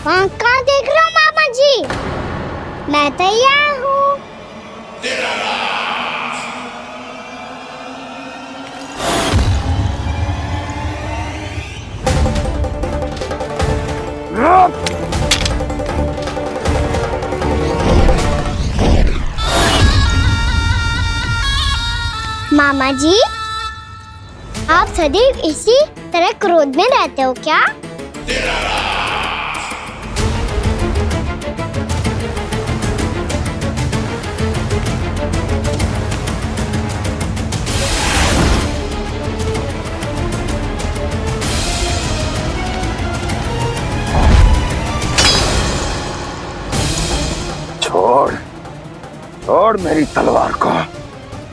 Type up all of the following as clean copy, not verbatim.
वहाँ कहाँ देख रहे हो मामा जी? मैं तैयार हूँ। मामा जी, आप सदैव इसी तरह क्रोध में रहते हो क्या? छोड़ मेरी तलवार को।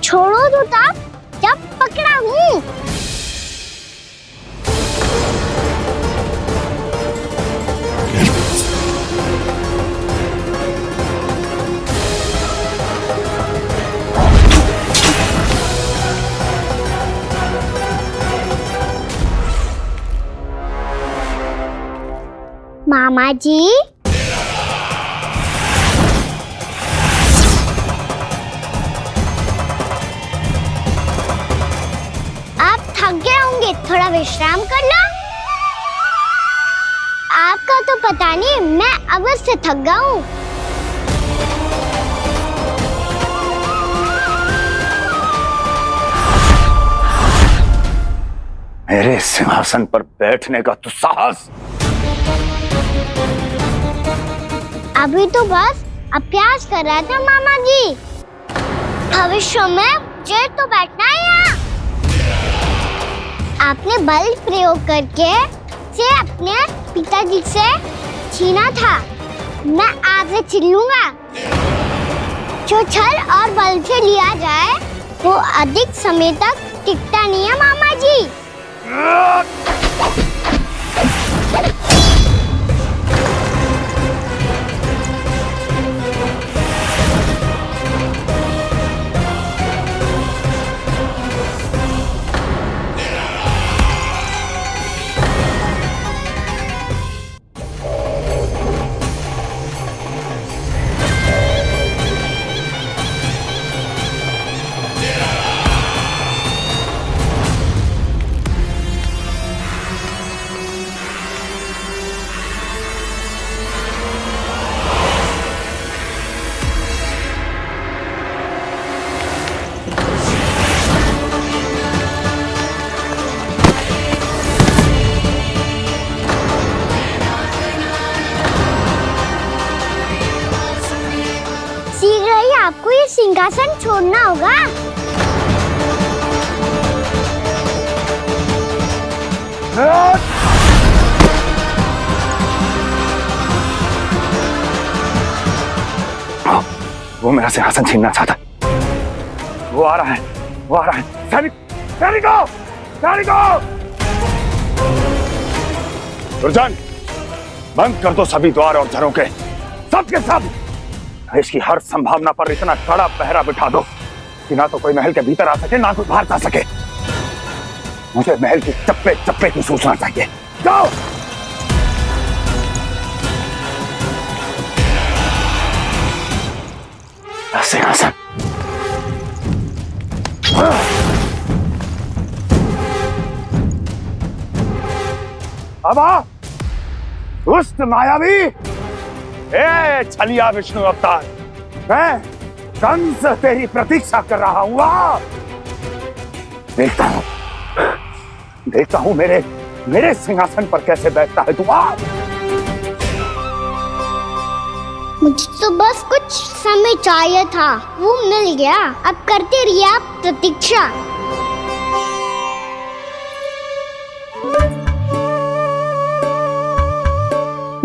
छोड़ो तो तब जब पकड़ा हूँ। मामा जी, थोड़ा विश्राम कर लो। आपका तो पता नहीं, मैं अवश्य थक गया हूँ। मेरे सिंहासन पर बैठने का तो साहस। अभी तो बस अभ्यास कर रहा था मामा जी। भविष्य में मुझे तो बैठना है यहाँ। आपने बल प्रयोग करके से अपने पिताजी से छीना था। मैं आज से छीन लूंगा। जो छल और बल से लिया जाए वो अधिक समय तक टिकता नहीं है मामा जी। शीघ्र ही आपको ये सिंहासन छोड़ना होगा। वो मेरा सिंहासन छीनना चाहता है। वो आ रहा है, वो आ रहा है। सैनिकों, सैनिकों! दुर्जन, बंद कर दो सभी द्वार और झरोखे, सबके सब। इसकी हर संभावना पर इतना कड़ा पहरा बिठा दो कि ना तो कोई महल के भीतर आ सके, ना कोई बाहर जा सके। मुझे महल की चप्पे चप्पे की सूचना चाहिए। जाओ। सिंहासन। अब आ, दुष्ट मायावी, ए छलिया विष्णु अवतार, मैं कंस तेरी प्रतीक्षा कर रहा हूँ। देखता हूँ मेरे सिंहासन पर कैसे बैठता है तू। मुझे तो बस कुछ समय चाहिए था, वो मिल गया। अब करते रहिए आप प्रतीक्षा।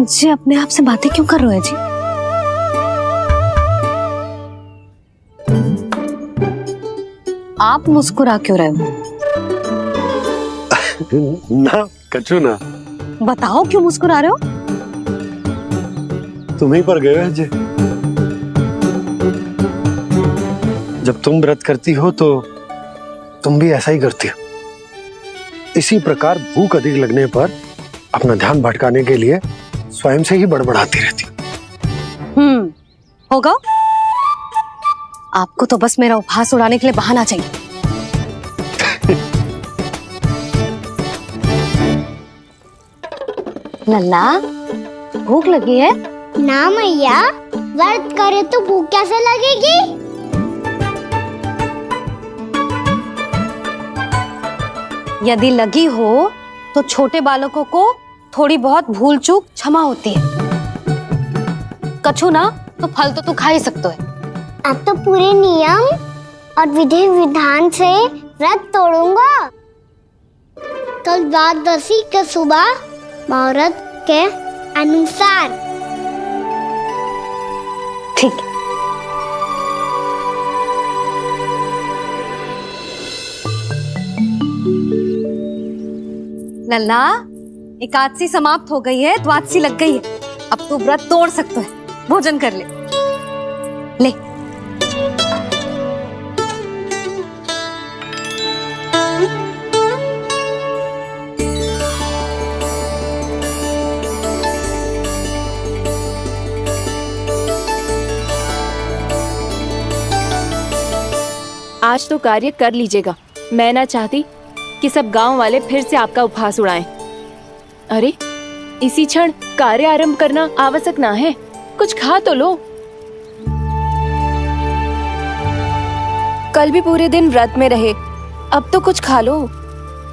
जी अपने आप से बातें क्यों कर रहे हो जी? आप मुस्कुरा क्यों रहे हो? ना कछु ना, बताओ क्यों मुस्कुरा रहे हो? तुम ही पर गए अजय। जब तुम व्रत करती हो तो तुम भी ऐसा ही करती हो। इसी प्रकार भूख अधिक लगने पर अपना ध्यान भटकाने के लिए स्वयं से ही बड़बड़ाती रहती हो। होगा। आपको तो बस मेरा उपहास उड़ाने के लिए बहाना चाहिए। लल्ला, भूख लगी है? ना मैया, व्रत करे तो भूख कैसे लगेगी? यदि लगी हो तो छोटे बालकों को थोड़ी बहुत भूल चूक क्षमा होती है। कछु ना तो फल तो तू खा ही सकते है। अब तो पूरे नियम और विधि विधान से व्रत तोड़ूंगा। कल द्वादशी के सुबह मुहूर्त के अनुसार। ठीक है। लल्ला, एकादशी समाप्त हो गई है, द्वादशी लग गई है। अब तू व्रत तोड़ सकते है। भोजन कर ले। ले। आज तो कार्य कर लीजिएगा। मैं ना चाहती कि सब गांव वाले फिर से आपका उपहास उड़ाएं। अरे, इसी क्षण कार्य आरंभ करना आवश्यक ना है। कुछ खा तो लो। कल भी पूरे दिन व्रत में रहे, अब तो कुछ खा लो।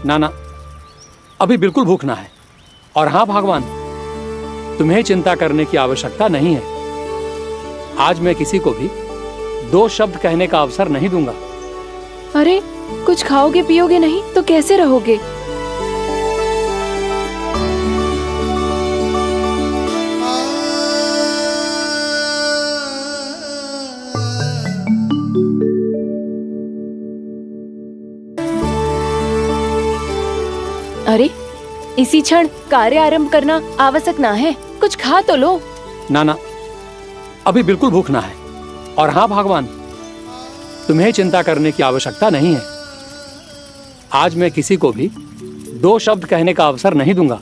ना ना, अभी बिल्कुल भूख ना है। और हाँ भगवान, तुम्हें चिंता करने की आवश्यकता नहीं है। आज मैं किसी को भी 2 शब्द कहने का अवसर नहीं दूंगा। अरे, कुछ खाओगे पियोगे नहीं तो कैसे रहोगे? अरे, इसी क्षण कार्य आरंभ करना आवश्यक ना है। कुछ खा तो लो। ना ना, अभी बिल्कुल भूख ना है। और हाँ भगवान, तुम्हें चिंता करने की आवश्यकता नहीं है। आज मैं किसी को भी 2 शब्द कहने का अवसर नहीं दूंगा।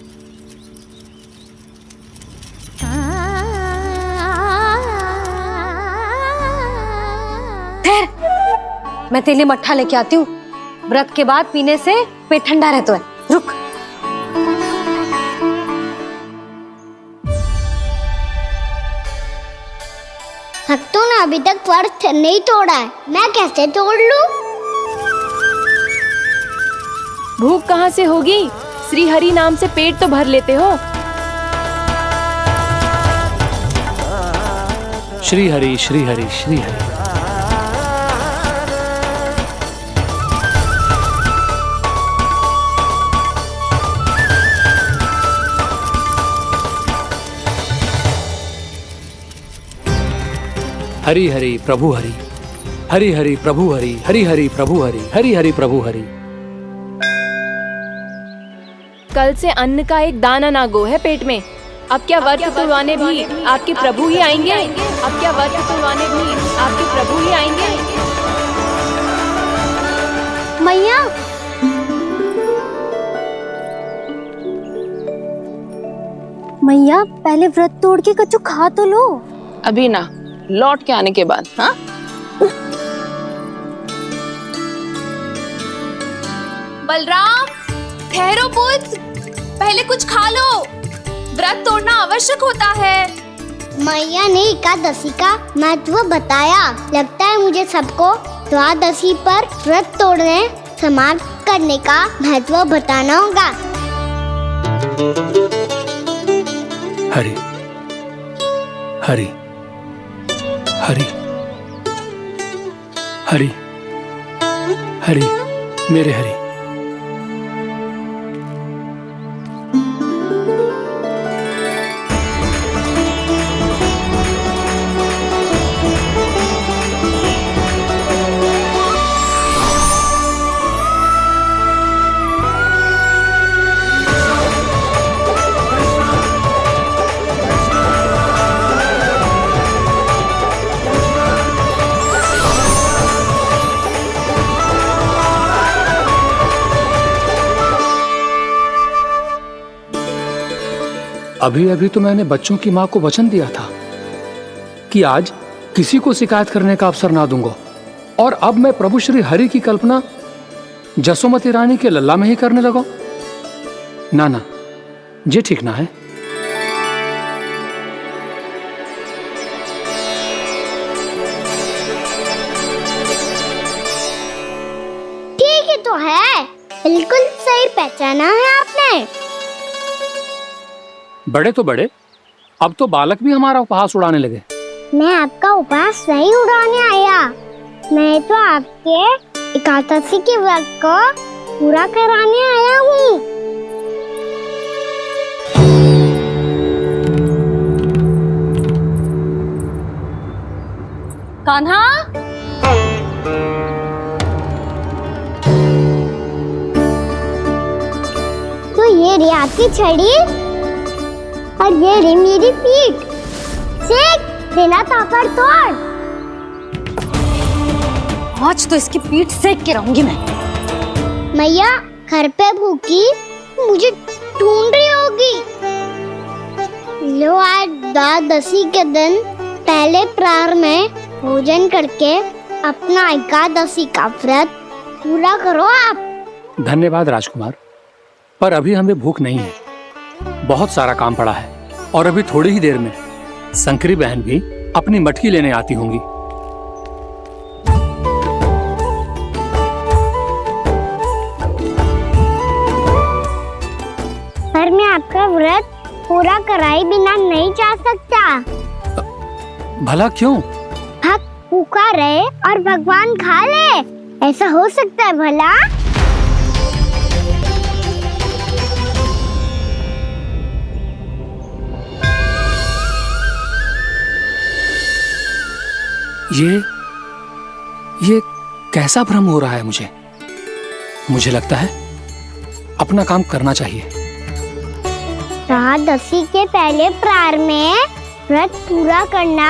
ठहर, मैं तेरे लिए मट्ठा लेके आती हूँ। व्रत के बाद पीने से पेट ठंडा रहता है। रुक। भक्तों ने अभी तक व्रत नहीं तोड़ा है, मैं कैसे तोड़ लूं? भूख कहाँ से होगी? श्री हरि नाम से पेट तो भर लेते हो। श्री हरि श्री हरि श्री हरि। हरि हरि प्रभु हरि, हरि हरि प्रभु हरि, हरि हरि प्रभु हरि, हरि हरि प्रभु हरि। कल से अन्न का एक दाना ना गो है पेट में। अब क्या व्रत तुड़वाने भी आपके प्रभु ही आएंगे? अब क्या व्रत तुड़वाने भी आपके प्रभु ही आएंगे? मैया, मैया पहले व्रत तोड़ के कछु खा तो लो। अभी ना, लौट के आने के बाद। हाँ, बलराम, ठहरो पुत्र, पहले कुछ खा लो। व्रत तोड़ना आवश्यक होता है। मैया ने एकादशी का महत्व बताया। लगता है मुझे सबको द्वादशी पर व्रत तोड़ने समाप्त करने का महत्व बताना होगा। हरि हरि हरि हरि हरि, मेरे हरि। अभी अभी तो मैंने बच्चों की माँ को वचन दिया था कि आज किसी को शिकायत करने का अवसर ना दूंगा, और अब मैं प्रभु श्री हरि की कल्पना जसोमती रानी के लल्ला में ही करने लगा। ना ना, ये ठीक ना है। ठीक ही तो है, बिल्कुल सही पहचाना है आपने। बड़े तो बड़े, अब तो बालक भी हमारा उपहास उड़ाने लगे। मैं आपका उपहास नहीं उड़ाने आया, मैं तो आपके एकादशी के व्रत को पूरा कराने आया हूँ। कान्हा, तो ये रे आपकी छड़ी और ये रे मेरी पीठ। सेक देना ताकत तोड़। आज तो इसकी पीठ सेक के रहूंगी मैं। मैया घर पे भूखी मुझे ढूंढ रही होगी। लो आज द्वादशी के दिन पहले प्रहर में भोजन करके अपना एकादशी का व्रत पूरा करो आप। धन्यवाद राजकुमार, पर अभी हमें भूख नहीं है, बहुत सारा काम पड़ा है, और अभी थोड़ी ही देर में शंकरी बहन भी अपनी मटकी लेने आती होंगी। पर मैं आपका व्रत पूरा कराए बिना नहीं जा सकता। भला क्यों? भक्त भूखा रहे और भगवान खा ले, ऐसा हो सकता है भला? ये कैसा भ्रम हो रहा है मुझे लगता है अपना काम करना चाहिए। द्वादशी के पहले प्रहर में व्रत पूरा करना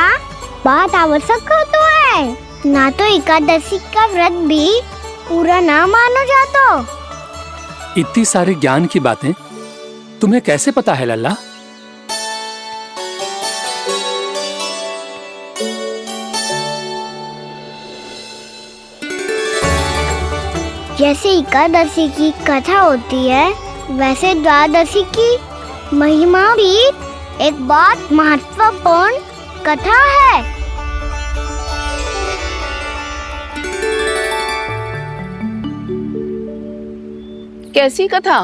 बहुत आवश्यक होता है, ना तो एकादशी का व्रत भी पूरा ना मानो जातो। इतनी सारी ज्ञान की बातें तुम्हें कैसे पता है लल्ला? जैसे एकादशी की कथा होती है, वैसे द्वादशी की महिमा भी एक बहुत महत्वपूर्ण कथा है। कैसी कथा?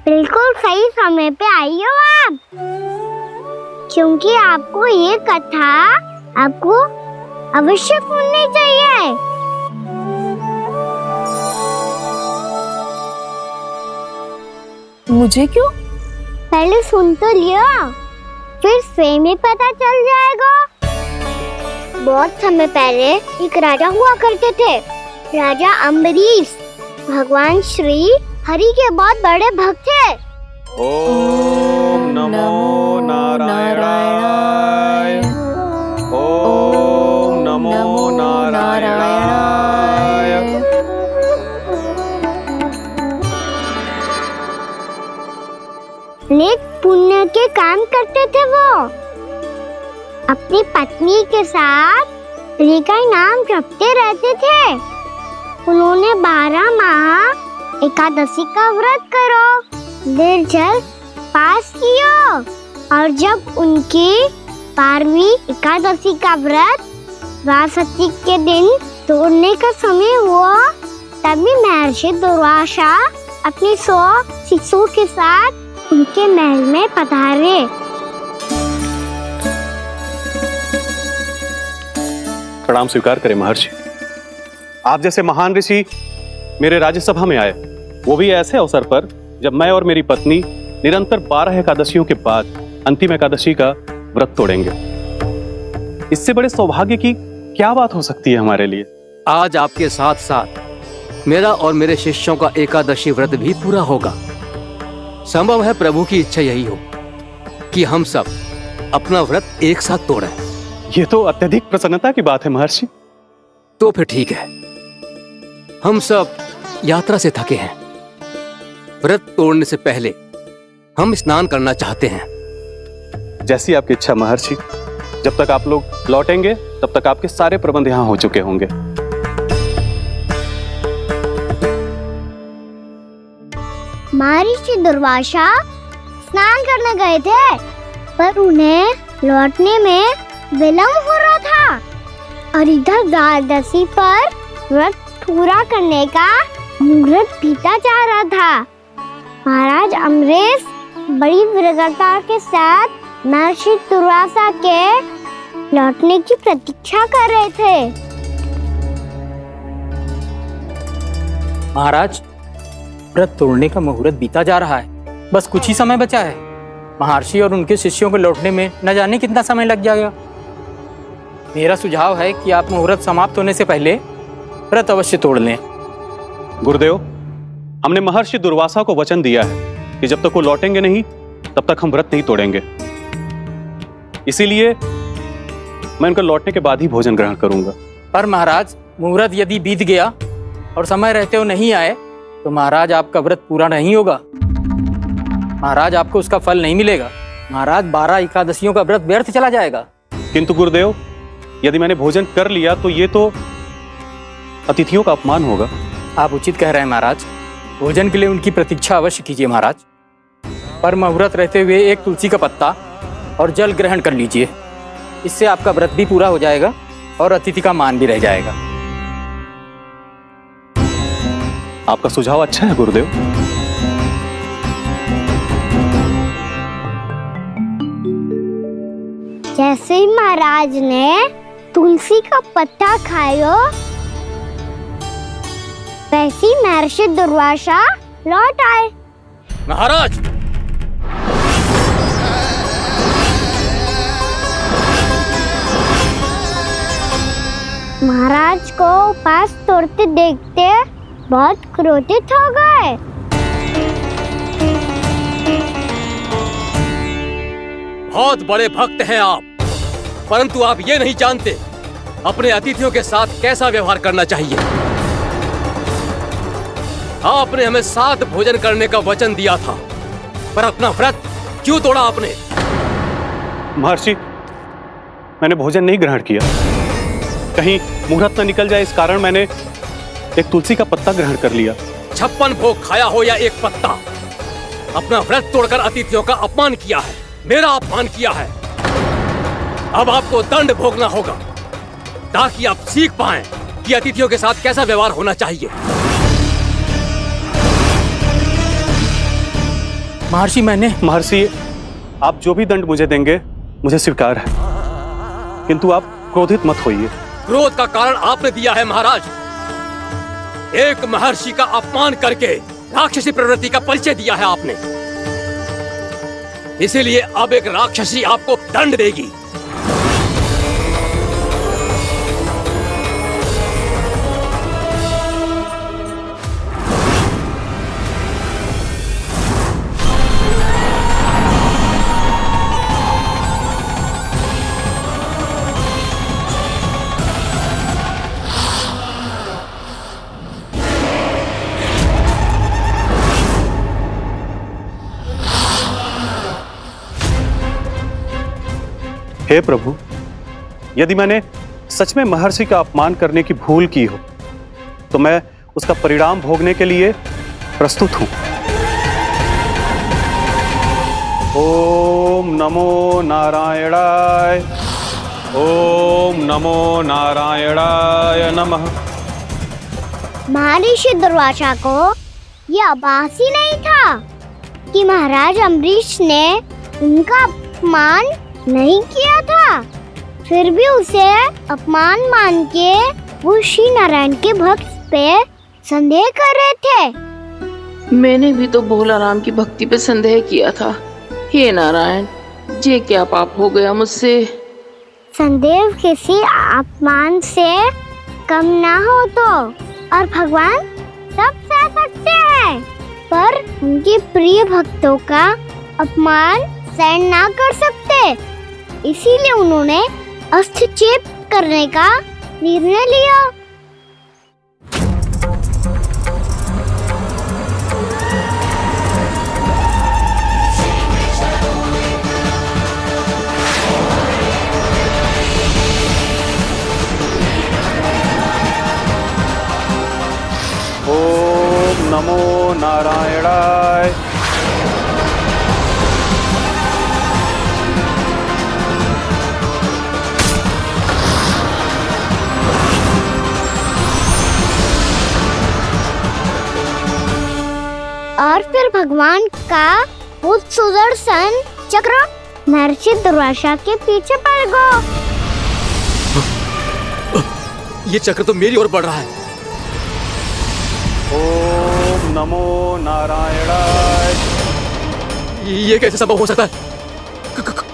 बिल्कुल सही समय पे आई हो आप, क्योंकि आपको ये कथा आपको अवश्य सुननी चाहिए। मुझे क्यों? पहले सुन तो लियो, फिर स्वयं ही पता चल जाएगा। बहुत समय पहले एक राजा हुआ करते थे, राजा अम्बरीश। भगवान श्री हरि के बहुत बड़े भक्त थे। ओम नमो नारायणाय। ओम नमो नारायणाय। नेक पुण्य के काम करते थे वो। अपनी पत्नी के साथ हरि का नाम जपते रहते थे। उन्होंने 12 माह एकादशी का व्रत करो निर्जल पास किया, और जब उनकी 12वीं एकादशी का व्रत द्वादशी के दिन तोड़ने का समय हुआ, तभी महर्षि दुर्वासा अपनी 100 शिष्यों के साथ उनके महल में पधारे। प्रणाम स्वीकार करें महर्षि। आप जैसे महान ऋषि मेरे राज्यसभा में आए, वो भी ऐसे अवसर पर जब मैं और मेरी पत्नी निरंतर 12 एकादशियों के बाद अंतिम एकादशी का व्रत तोड़ेंगे। इससे बड़े सौभाग्य की क्या बात हो सकती है हमारे लिए? आज आपके साथ साथ मेरा और मेरे शिष्यों का एकादशी व्रत भी पूरा होगा। संभव है प्रभु की इच्छा यही हो कि हम सब अपना व्रत एक साथ तोड़ें। ये तो अत्यधिक प्रसन्नता की बात है महर्षि। तो फिर ठीक है, हम सब यात्रा से थके हैं, व्रत तोड़ने से पहले हम स्नान करना चाहते हैं। जैसी आपकी इच्छा महर्षि। जब तक आप लोग लौटेंगे तब तक आपके सारे प्रबंध यहाँ हो चुके होंगे। महर्षि दुर्वासा स्नान करने गए थे, पर उन्हें लौटने में विलंब हो रहा था और इधर द्वादशी पर व्रत पूरा करने का मुहूर्त बीता जा रहा था। महाराज अम्बरीश बड़ी विरगता के साथ महर्षि दुर्वासा के लौटने की प्रतीक्षा कर रहे थे। महाराज, व्रत तोड़ने का मुहूर्त बीता जा रहा है, बस कुछ ही समय बचा है। महर्षि और उनके शिष्यों को लौटने में न जाने कितना समय लग जाएगा। मेरा सुझाव है कि आप मुहूर्त समाप्त होने से पहले व्रत अवश्य तोड़ लें। गुरुदेव, हमने महर्षि दुर्वासा को वचन दिया है कि जब तक वो लौटेंगे नहीं तब तक हम व्रत नहीं तोड़ेंगे। इसीलिए मैं उनके लौटने के बाद ही भोजन ग्रहण करूंगा। पर महाराज, मुहूर्त यदि बीत गया और समय रहते हो नहीं आए तो महाराज आपका व्रत पूरा नहीं होगा। महाराज, आपको उसका फल नहीं मिलेगा। महाराज, 12 एकादशियों का व्रत व्यर्थ चला जाएगा। किंतु गुरुदेव, यदि मैंने भोजन कर लिया तो ये तो अतिथियों का अपमान होगा। आप उचित कह रहे हैं महाराज, भोजन के लिए उनकी प्रतीक्षा अवश्य कीजिए महाराज। पर मुहूर्त रहते हुए एक तुलसी का पत्ता और जल ग्रहण कर लीजिए, इससे आपका व्रत भी पूरा हो जाएगा और अतिथि का मान भी रह जाएगा। आपका सुझाव अच्छा है गुरुदेव। जैसे ही महाराज ने तुलसी का पत्ता खाया, वैसे ही महर्षि दुर्वासा लौट आए। महाराज, महाराज को उपास तोड़ते देखते बहुत क्रोधित हो गए। बहुत बड़े भक्त हैं आप, परंतु आप ये नहीं जानते अपने अतिथियों के साथ कैसा व्यवहार करना चाहिए। आपने हमें साथ भोजन करने का वचन दिया था, पर अपना व्रत क्यों तोड़ा आपने? महर्षि, मैंने भोजन नहीं ग्रहण किया। कहीं मुहूर्त न निकल जाए इस कारण मैंने एक तुलसी का पत्ता ग्रहण कर लिया। 56 भोग खाया हो या एक पत्ता, अपना व्रत तोड़कर अतिथियों का अपमान किया है, मेरा अपमान किया है। अब आपको दंड भोगना होगा ताकि आप सीख पाएं कि अतिथियों के साथ कैसा व्यवहार होना चाहिए। महर्षि, आप जो भी दंड मुझे देंगे मुझे स्वीकार है, किंतु आप क्रोधित मत होइए। क्रोध का कारण आपने दिया है महाराज। एक महर्षि का अपमान करके राक्षसी प्रवृत्ति का परिचय दिया है आपने, इसीलिए अब एक राक्षसी आपको दंड देगी। हे प्रभु, यदि मैंने सच में महर्षि का अपमान करने की भूल की हो तो मैं उसका परिणाम भोगने के लिए प्रस्तुत हूं। ओम नमो नारायणाय, ओम नमो नारायणाय नमः। महर्षि दुर्वासा को यह आभास ही नहीं था कि महाराज अम्बरीश ने उनका अपमान नहीं किया था। फिर भी उसे अपमान मान के वो श्री नारायण के भक्त पे संदेह कर रहे थे। मैंने भी तो भोला राम की भक्ति पे संदेह किया था। हे नारायण, ये क्या पाप हो गया मुझसे? संदेह किसी अपमान से कम ना हो तो, और भगवान सब सह सकते हैं, पर उनके प्रिय भक्तों का अपमान सहन ना कर सकते, इसीलिए उन्होंने अस्थिचेप करने का निर्णय लिया। नारायणाय। और फिर भगवान का वो सुदर्शन चक्र महर्षि दुर्वासा के पीछे पड़ गया। ये चक्र तो मेरी ओर बढ़ रहा है। ओम नमो नारायणाय। ये कैसे संभव हो सकता है?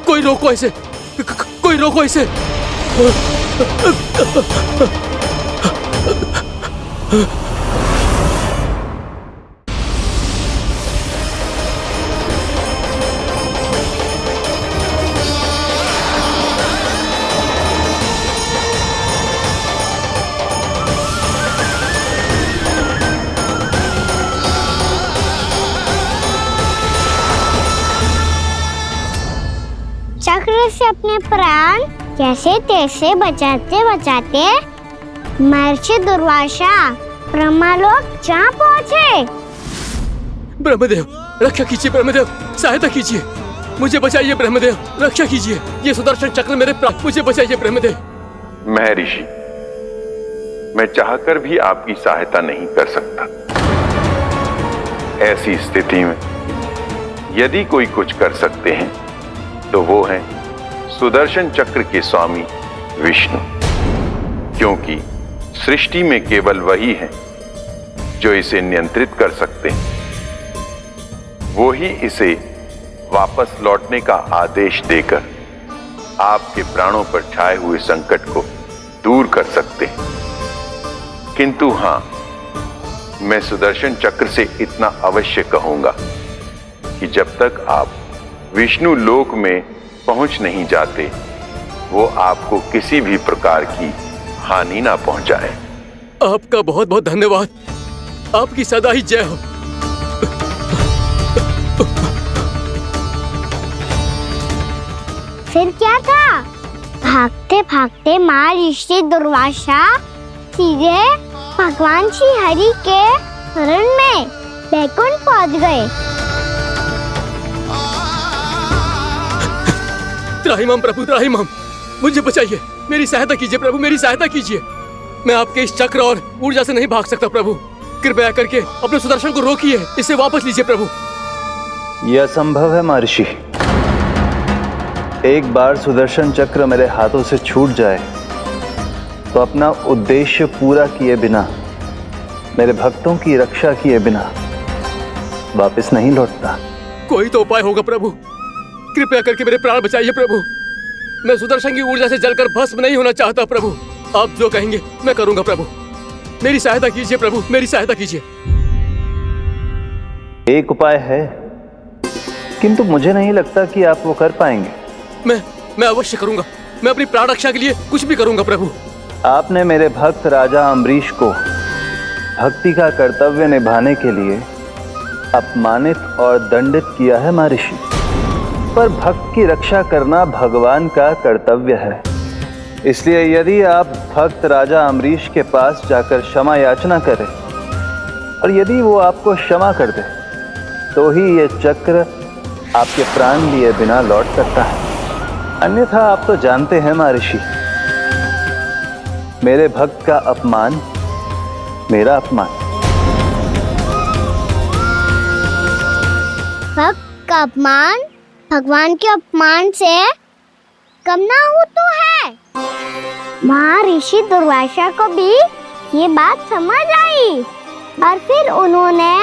कोई रोको इसे, कोई रोको इसे। चक्र से अपने प्राण कैसे तैसे बचाते बचाते महर्षि दुर्वासा ब्रह्मलोक जहाँ पहुँचे। ब्रह्मदेव रक्षा कीजिए, ब्रह्मदेव सहायता कीजिए, मुझे बचाइए ब्रह्मदेव, रक्षा कीजिए। ये सुदर्शन चक्र मेरे प्राण, मुझे बचाइए ब्रह्मदेव। महर्षि, मैं चाहकर भी आपकी सहायता नहीं कर सकता। ऐसी स्थिति में यदि कोई कुछ कर सकते हैं तो वो है सुदर्शन चक्र के स्वामी विष्णु, क्योंकि सृष्टि में केवल वही है जो इसे नियंत्रित कर सकते हैं। वो ही इसे वापस लौटने का आदेश देकर आपके प्राणों पर छाए हुए संकट को दूर कर सकते हैं। किंतु हां, मैं सुदर्शन चक्र से इतना अवश्य कहूंगा कि जब तक आप विष्णु लोक में पहुंच नहीं जाते, वो आपको किसी भी प्रकार की हानि ना पहुंचाए। आपका बहुत बहुत धन्यवाद, आपकी सदा ही जय हो। फिर क्या था? भागते भागते महर्षि दुर्वासा सीधे भगवान श्री हरि के शरण में बैकुंठ पहुंच गए। त्राहिमाम प्रभु, त्राहिमाम, मुझे बचाइए, मेरी सहायता कीजिए प्रभु, मेरी सहायता कीजिए। मैं आपके इस चक्र और ऊर्जा से नहीं भाग सकता प्रभु, कृपया करके अपने सुदर्शन को रोकिए, इसे वापस लीजिए प्रभु। यह असंभव है महर्षि। एक बार सुदर्शन चक्र मेरे हाथों से छूट जाए तो अपना उद्देश्य पूरा किए बिना, मेरे भक्तों की रक्षा किए बिना वापस नहीं लौटता। कोई तो उपाय होगा प्रभु, कृपया करके मेरे प्राण बचाइए प्रभु। मैं सुदर्शन की ऊर्जा से जलकर भस्म नहीं होना चाहता प्रभु। आप जो कहेंगे मैं करूंगा प्रभु, मेरी सहायता कीजिए प्रभु, मेरी सहायता कीजिए। एक उपाय है, किंतु मुझे नहीं लगता कि आप वो कर पाएंगे। मैं अवश्य करूंगा, मैं अपनी प्राण रक्षा के लिए कुछ भी करूंगा प्रभु। आपने मेरे भक्त राजा अम्बरीश को भक्ति का कर्तव्य निभाने के लिए अपमानित और दंडित किया है महर्षि, पर भक्त की रक्षा करना भगवान का कर्तव्य है। इसलिए यदि आप भक्त राजा अम्बरीश के पास जाकर क्षमा याचना करें और यदि वो आपको क्षमा कर दे तो ही ये चक्र आपके प्राण लिए बिना लौट सकता है। अन्यथा आप तो जानते हैं महर्षि, मेरे भक्त का अपमान मेरा अपमान। भक्त का अपमान भगवान के अपमान से कम ना हो तो है। महर्षि दुर्वासा को भी ये बात समझ आई और फिर उन्होंने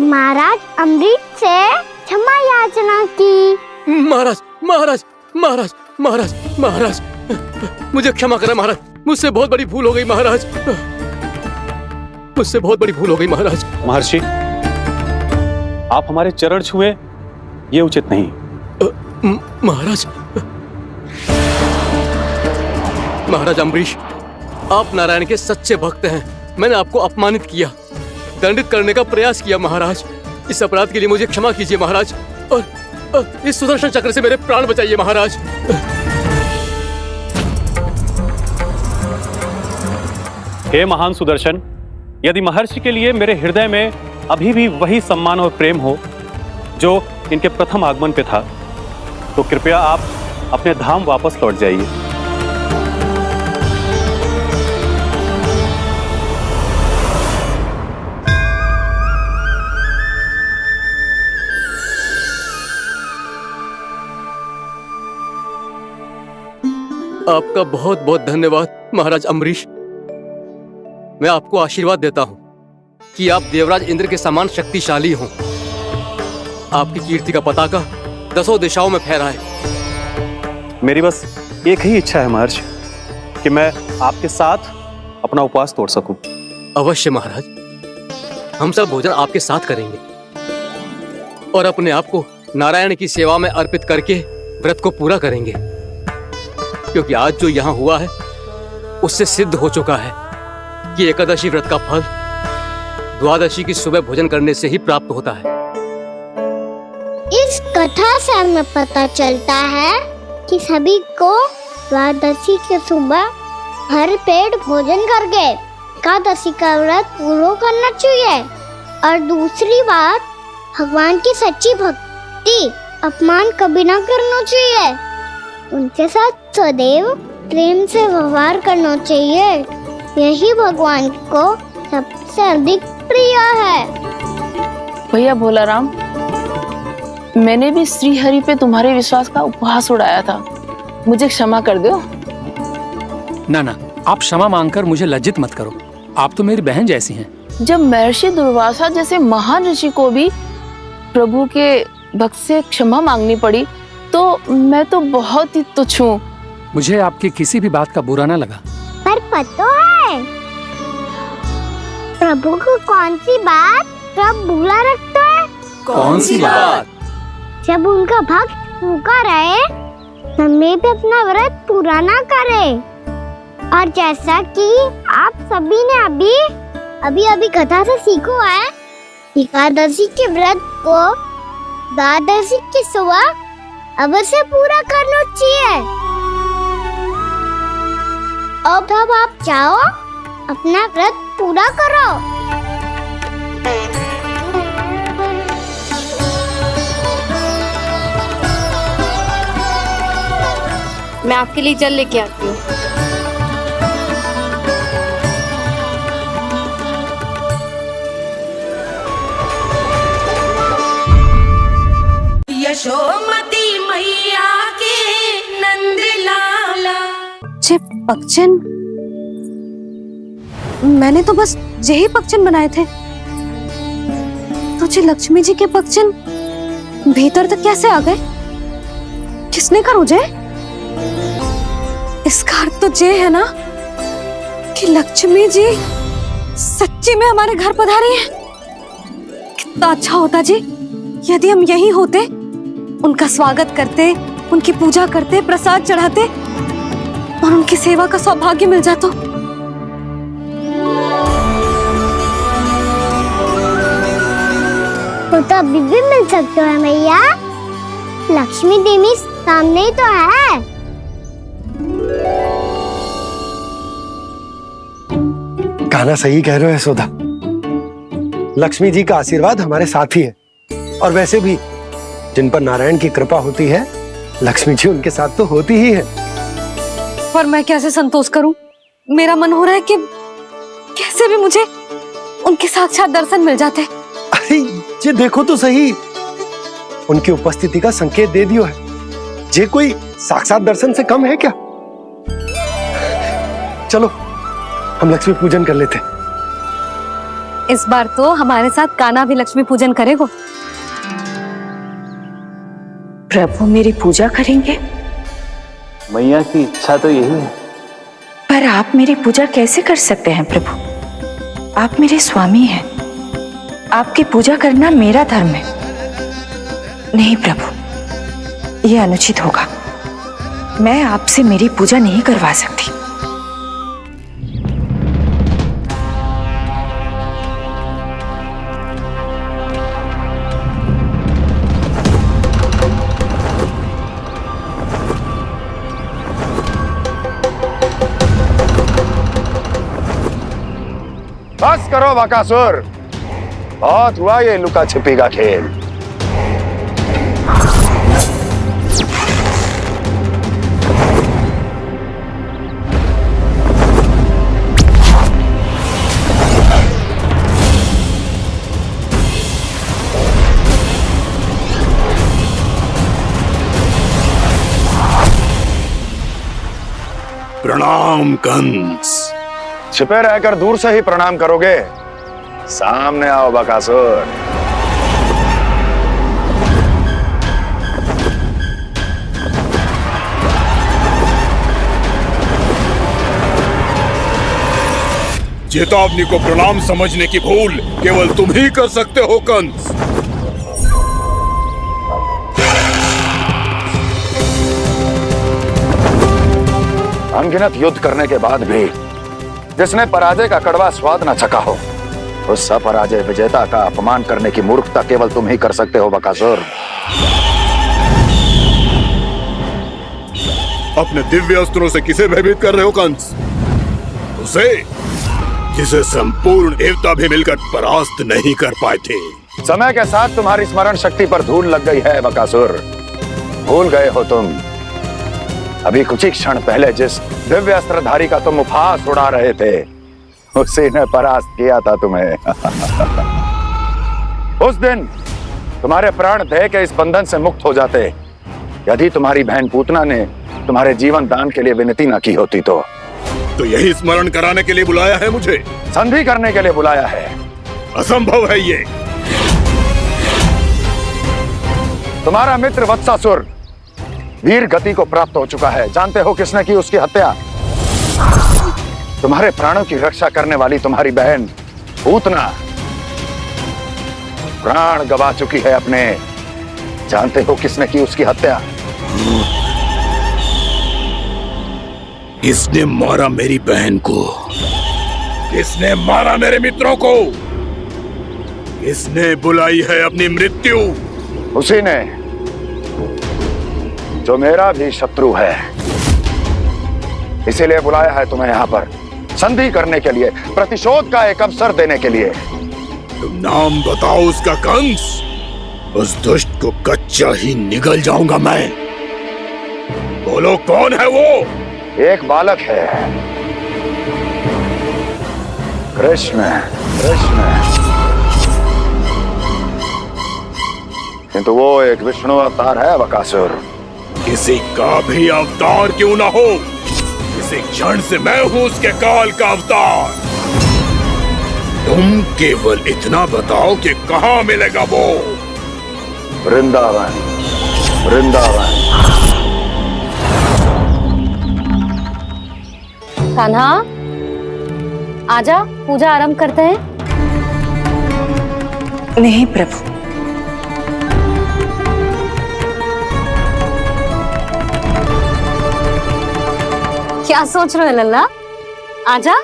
महाराज अम्बरीश से क्षमा याचना की। महाराज महाराज महाराज महाराज महाराज, मुझे क्षमा करें महाराज, मुझसे बहुत बड़ी भूल हो गई महाराज, मुझसे बहुत बड़ी भूल हो गई महाराज। महर्षि, आप हमारे चरण छुए ये उचित नहीं। महाराज, महाराज अम्बरीश, आप नारायण के सच्चे भक्त हैं। मैंने आपको अपमानित किया, दंडित करने का प्रयास किया महाराज। इस अपराध के लिए मुझे क्षमा कीजिए महाराज, और इस सुदर्शन चक्र से मेरे प्राण बचाइए महाराज। हे महान सुदर्शन, यदि महर्षि के लिए मेरे हृदय में अभी भी वही सम्मान और प्रेम हो जो इनके प्रथम आगमन पे था, तो कृपया आप अपने धाम वापस लौट जाइए। आपका बहुत बहुत धन्यवाद महाराज अम्बरीश। मैं आपको आशीर्वाद देता हूं कि आप देवराज इंद्र के समान शक्तिशाली हों। आपकी कीर्ति का पताका 10 दिशाओं में फहराए। मेरी बस एक ही इच्छा है महर्षि कि मैं आपके साथ अपना उपवास तोड़ सकूं। अवश्य महाराज, हम सब भोजन आपके साथ करेंगे और अपने आप को नारायण की सेवा में अर्पित करके व्रत को पूरा करेंगे, क्योंकि आज जो यहाँ हुआ है उससे सिद्ध हो चुका है कि एकादशी व्रत का फल द्वादशी की सुबह भोजन करने से ही प्राप्त होता है। इस कथा से हमें पता चलता है कि सभी को द्वादशी के सुबह भर पेट भोजन करके एकादशी का व्रत पूरा करना चाहिए। और दूसरी बात, भगवान की सच्ची भक्ति अपमान कभी ना करना चाहिए। उनके साथ सदैव प्रेम से व्यवहार करना चाहिए। यही भगवान को सबसे अधिक प्रिय है। भैया भोला राम, मैंने भी श्री हरि पे तुम्हारे विश्वास का उपहास उड़ाया था, मुझे क्षमा कर दो। ना ना, आप क्षमा मांगकर मुझे लज्जित मत करो। आप तो मेरी बहन जैसी हैं। जब महर्षि दुर्वासा जैसे महान ऋषि को भी प्रभु के भक्त से क्षमा मांगनी पड़ी, तो मैं तो बहुत ही तुच्छ हूँ। मुझे आपकी किसी भी बात का बुरा ना लगा। पर पता है प्रभु को कौन सी बात कब बुरा रखता है? कौन सी बात? जब उनका भक्त भूखा रहे, हमें भी अपना व्रत पूरा ना करे। और जैसा कि आप सभी ने अभी कथा से सीखो है, एकादशी के व्रत को द्वादशी की सुबह अवश्य पूरा करना चाहिए। अब आप जाओ, अपना व्रत पूरा करो। मैं आपके लिए जल लेके आती हूँ। यशोमती मैया के नंद लाला। पक्षन, मैंने तो बस यही पक्षन बनाए थे। तुझे लक्ष्मी जी के पक्षन भीतर तक कैसे आ गए? किसने करो जे? इसका अर्थ तो ये है ना कि लक्ष्मी जी सच्ची में हमारे घर पधारी हैं। कितना अच्छा होता जी यदि हम यहीं होते, उनका स्वागत करते, उनकी पूजा करते, प्रसाद चढ़ाते और उनकी सेवा का सौभाग्य मिल जाता। तो अभी भी मिल सकते हैं भैया। लक्ष्मी देवी सामने ही तो है। कान्हा सही कह रहे हो यशोदा। लक्ष्मी जी का आशीर्वाद हमारे साथ ही है। और वैसे भी जिन पर नारायण की कृपा होती है, लक्ष्मी जी उनके साथ तो होती ही है। पर मैं कैसे संतोष करूं? मेरा मन हो रहा है कि कैसे भी मुझे उनके साक्षात दर्शन मिल जाते। अरे ये देखो तो सही, उनकी उपस्थिति का संकेत दे दियो है। ये कोई साक्षात दर्शन से कम है क्या? चलो हम लक्ष्मी पूजन कर लेते। इस बार तो हमारे साथ कान्हा भी लक्ष्मी पूजन करेगा। प्रभु मेरी पूजा करेंगे? मैया की इच्छा तो यही है। पर आप मेरी पूजा कैसे कर सकते हैं प्रभु? आप मेरे स्वामी हैं। आपकी पूजा करना मेरा धर्म है। नहीं प्रभु, यह अनुचित होगा। मैं आपसे मेरी पूजा नहीं करवा सकती। बस करो बकासुर, बहुत हुआ ये लुका छिपी का खेल। प्रणाम कंस। छिपे रहकर दूर से ही प्रणाम करोगे? सामने आओ बकासुर। चेतावनी को प्रणाम समझने की भूल केवल तुम ही कर सकते हो कंस। अनगिनत युद्ध करने के बाद भी जिसने पराजय का कड़वा स्वाद न चखा हो, उस अपराजय विजेता का अपमान करने की मूर्खता केवल तुम ही कर सकते हो बकासुर। अपने दिव्य अस्त्रों से किसे भयभीत कर रहे हो कंस? उसे जिसे संपूर्ण देवता भी मिलकर परास्त नहीं कर पाए थे। समय के साथ तुम्हारी स्मरण शक्ति पर धूल लग गई है बकासुर। भूल गए हो तुम अभी कुछ ही क्षण पहले जिस दिव्य अस्त्रधारी का तुम उपहास उड़ा रहे थे, उसी ने परास्त किया था तुम्हें। उस दिन तुम्हारे प्राण देह के इस बंधन से मुक्त हो जाते यदि तुम्हारी बहन पूतना ने तुम्हारे जीवन दान के लिए विनती न की होती तो यही स्मरण कराने के लिए बुलाया है मुझे? संधि करने के लिए बुलाया है। असंभव है ये। तुम्हारा मित्र वत्सासुर वीर गति को प्राप्त हो चुका है। जानते हो किसने की उसकी हत्या? तुम्हारे प्राणों की रक्षा करने वाली तुम्हारी बहन पूतना प्राण गवा चुकी है अपने। जानते हो किसने की उसकी हत्या? किसने मारा मेरी बहन को? किसने मारा मेरे मित्रों को? किसने बुलाई है अपनी मृत्यु? उसी ने जो मेरा भी शत्रु है। इसीलिए बुलाया है तुम्हें यहाँ पर संधि करने के लिए, प्रतिशोध का एक अवसर देने के लिए। तुम नाम बताओ उसका कंस। उस दुष्ट को कच्चा ही निगल जाऊंगा मैं। बोलो कौन है वो? एक बालक है, कृष्ण। किंतु वो एक विष्णु अवतार है बकासुर। किसी का भी अवतार क्यों ना हो, इसी क्षण से मैं हूं उसके काल का अवतार। तुम केवल इतना बताओ कि कहां मिलेगा वो? वृंदावन। कान्हा, आजा, पूजा आरंभ करते हैं। नहीं प्रभु, क्या सोच रहे हो लल्ला? आजा।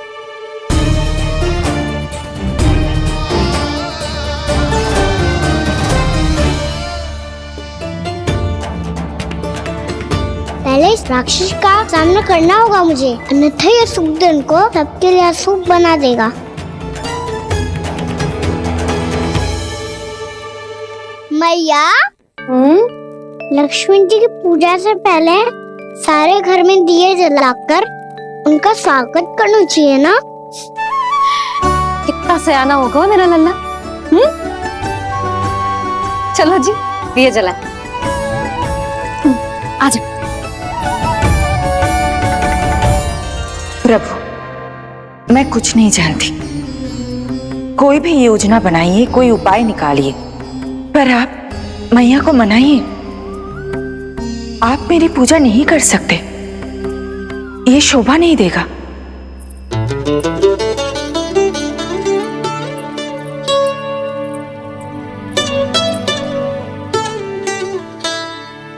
पहले इस राक्षस का सामना करना होगा मुझे, अन्यथा ये शुभ दिन को सबके लिए अशुभ बना देगा। मैया, लक्ष्मी जी की पूजा से पहले सारे घर में दिए जलाकर उनका स्वागत करना चाहिए ना? कितना सयाना होगा मेरा लल्ला। चलो जी, दिए जलाए। आजा। प्रभु, मैं कुछ नहीं जानती। कोई भी योजना बनाइए, कोई उपाय निकालिए, पर आप मैया को मनाइए। आप मेरी पूजा नहीं कर सकते, ये शोभा नहीं देगा।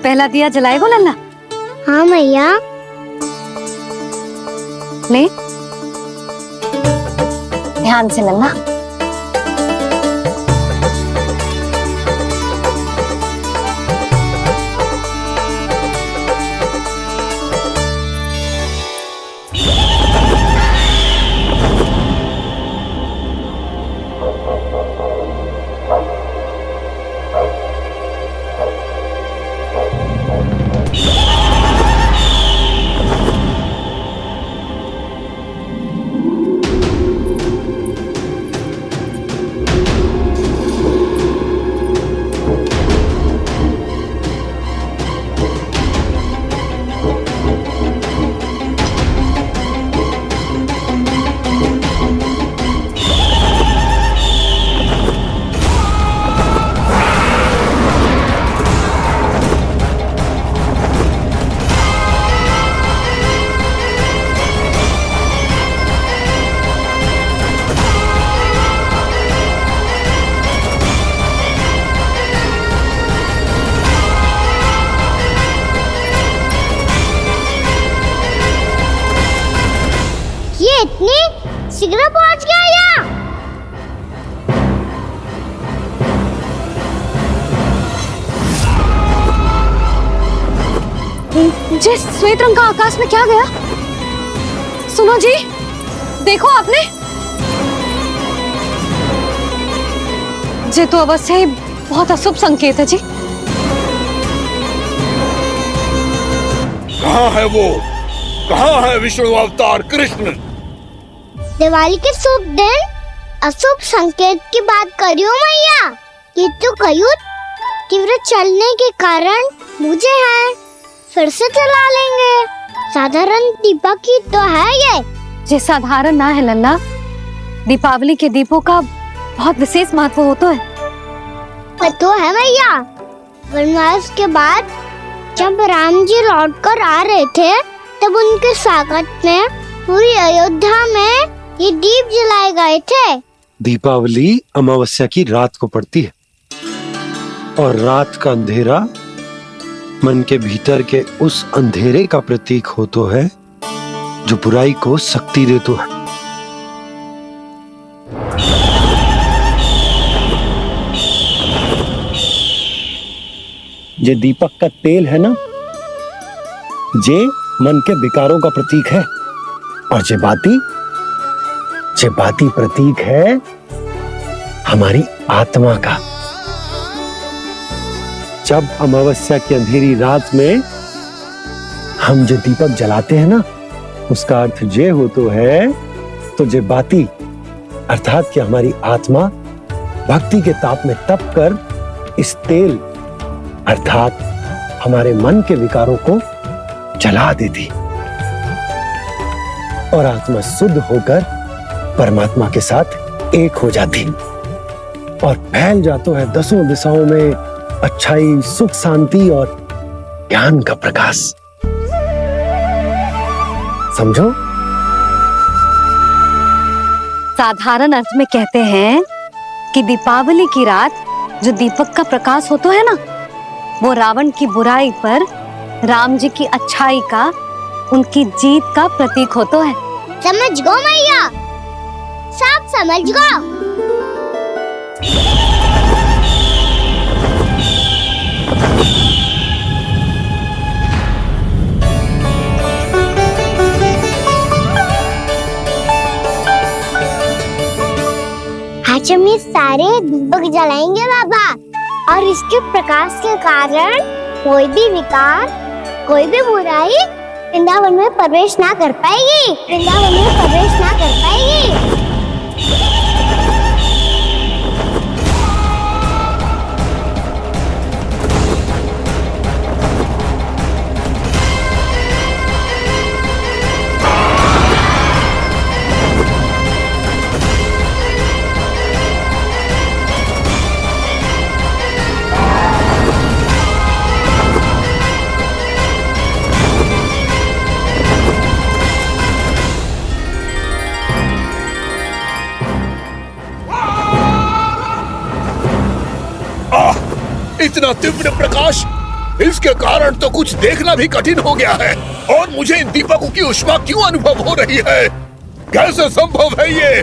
पहला दिया जलाएगो लल्ला? हाँ मैया। ले, ध्यान से लल्ला। शीघ्र पहुंच गया यहाँ। जी, श्वेत रंग का आकाश में क्या गया? सुनो जी, देखो आपने। जी तो अवश्य ही बहुत अशुभ संकेत है जी। कहाँ है वो? कहाँ है विष्णु अवतार कृष्ण? दिवाली के शुभ दिन अशुभ संकेत की बात कर रही हूँ मैया। ये तो कयूर तीव्र चलने के कारण मुझे है, फिर से चला लेंगे। साधारण दीपक ही तो है ये साधारण ना है लल्ला। दीपावली के दीपों का बहुत विशेष महत्व होता है। तो है मैया। वनवास के बाद जब राम जी लौट कर आ रहे थे तब उनके स्वागत में पूरी अयोध्या में ये दीप जलाए गए थे। दीपावली अमावस्या की रात को पड़ती है और रात का अंधेरा मन के भीतर के उस अंधेरे का प्रतीक हो तो है जो बुराई को शक्ति दे तो है। ये दीपक का तेल है ना, जे मन के विकारों का प्रतीक है। और जे बाती प्रतीक है हमारी आत्मा का। जब अमावस्या की अंधेरी रात में हम जो दीपक जलाते हैं ना, उसका अर्थ ये हो तो है तो जे बाती अर्थात कि हमारी आत्मा भक्ति के ताप में तप कर इस तेल अर्थात हमारे मन के विकारों को जला देती और आत्मा शुद्ध होकर परमात्मा के साथ एक हो जाती और फैल जाता है दसों दिशाओं में अच्छाई, सुख, शांति और ज्ञान का प्रकाश। समझो? साधारण अर्थ में कहते हैं कि दीपावली की रात जो दीपक का प्रकाश होता है ना, वो रावण की बुराई पर राम जी की अच्छाई का, उनकी जीत का प्रतीक होता है। समझ गो मैया, सब समझ गो। आज हम ये सारे दीपक जलाएंगे बाबा, और इसके प्रकाश के कारण कोई भी विकार, कोई भी बुराई वृंदावन में प्रवेश ना कर पाएगी, वृंदावन में प्रवेश ना कर पाएगी। इतना तीव्र प्रकाश, इसके कारण तो कुछ देखना भी कठिन हो गया है। और मुझे इन दीपकों की उष्मा क्यों अनुभव हो रही है? कैसे संभव है ये?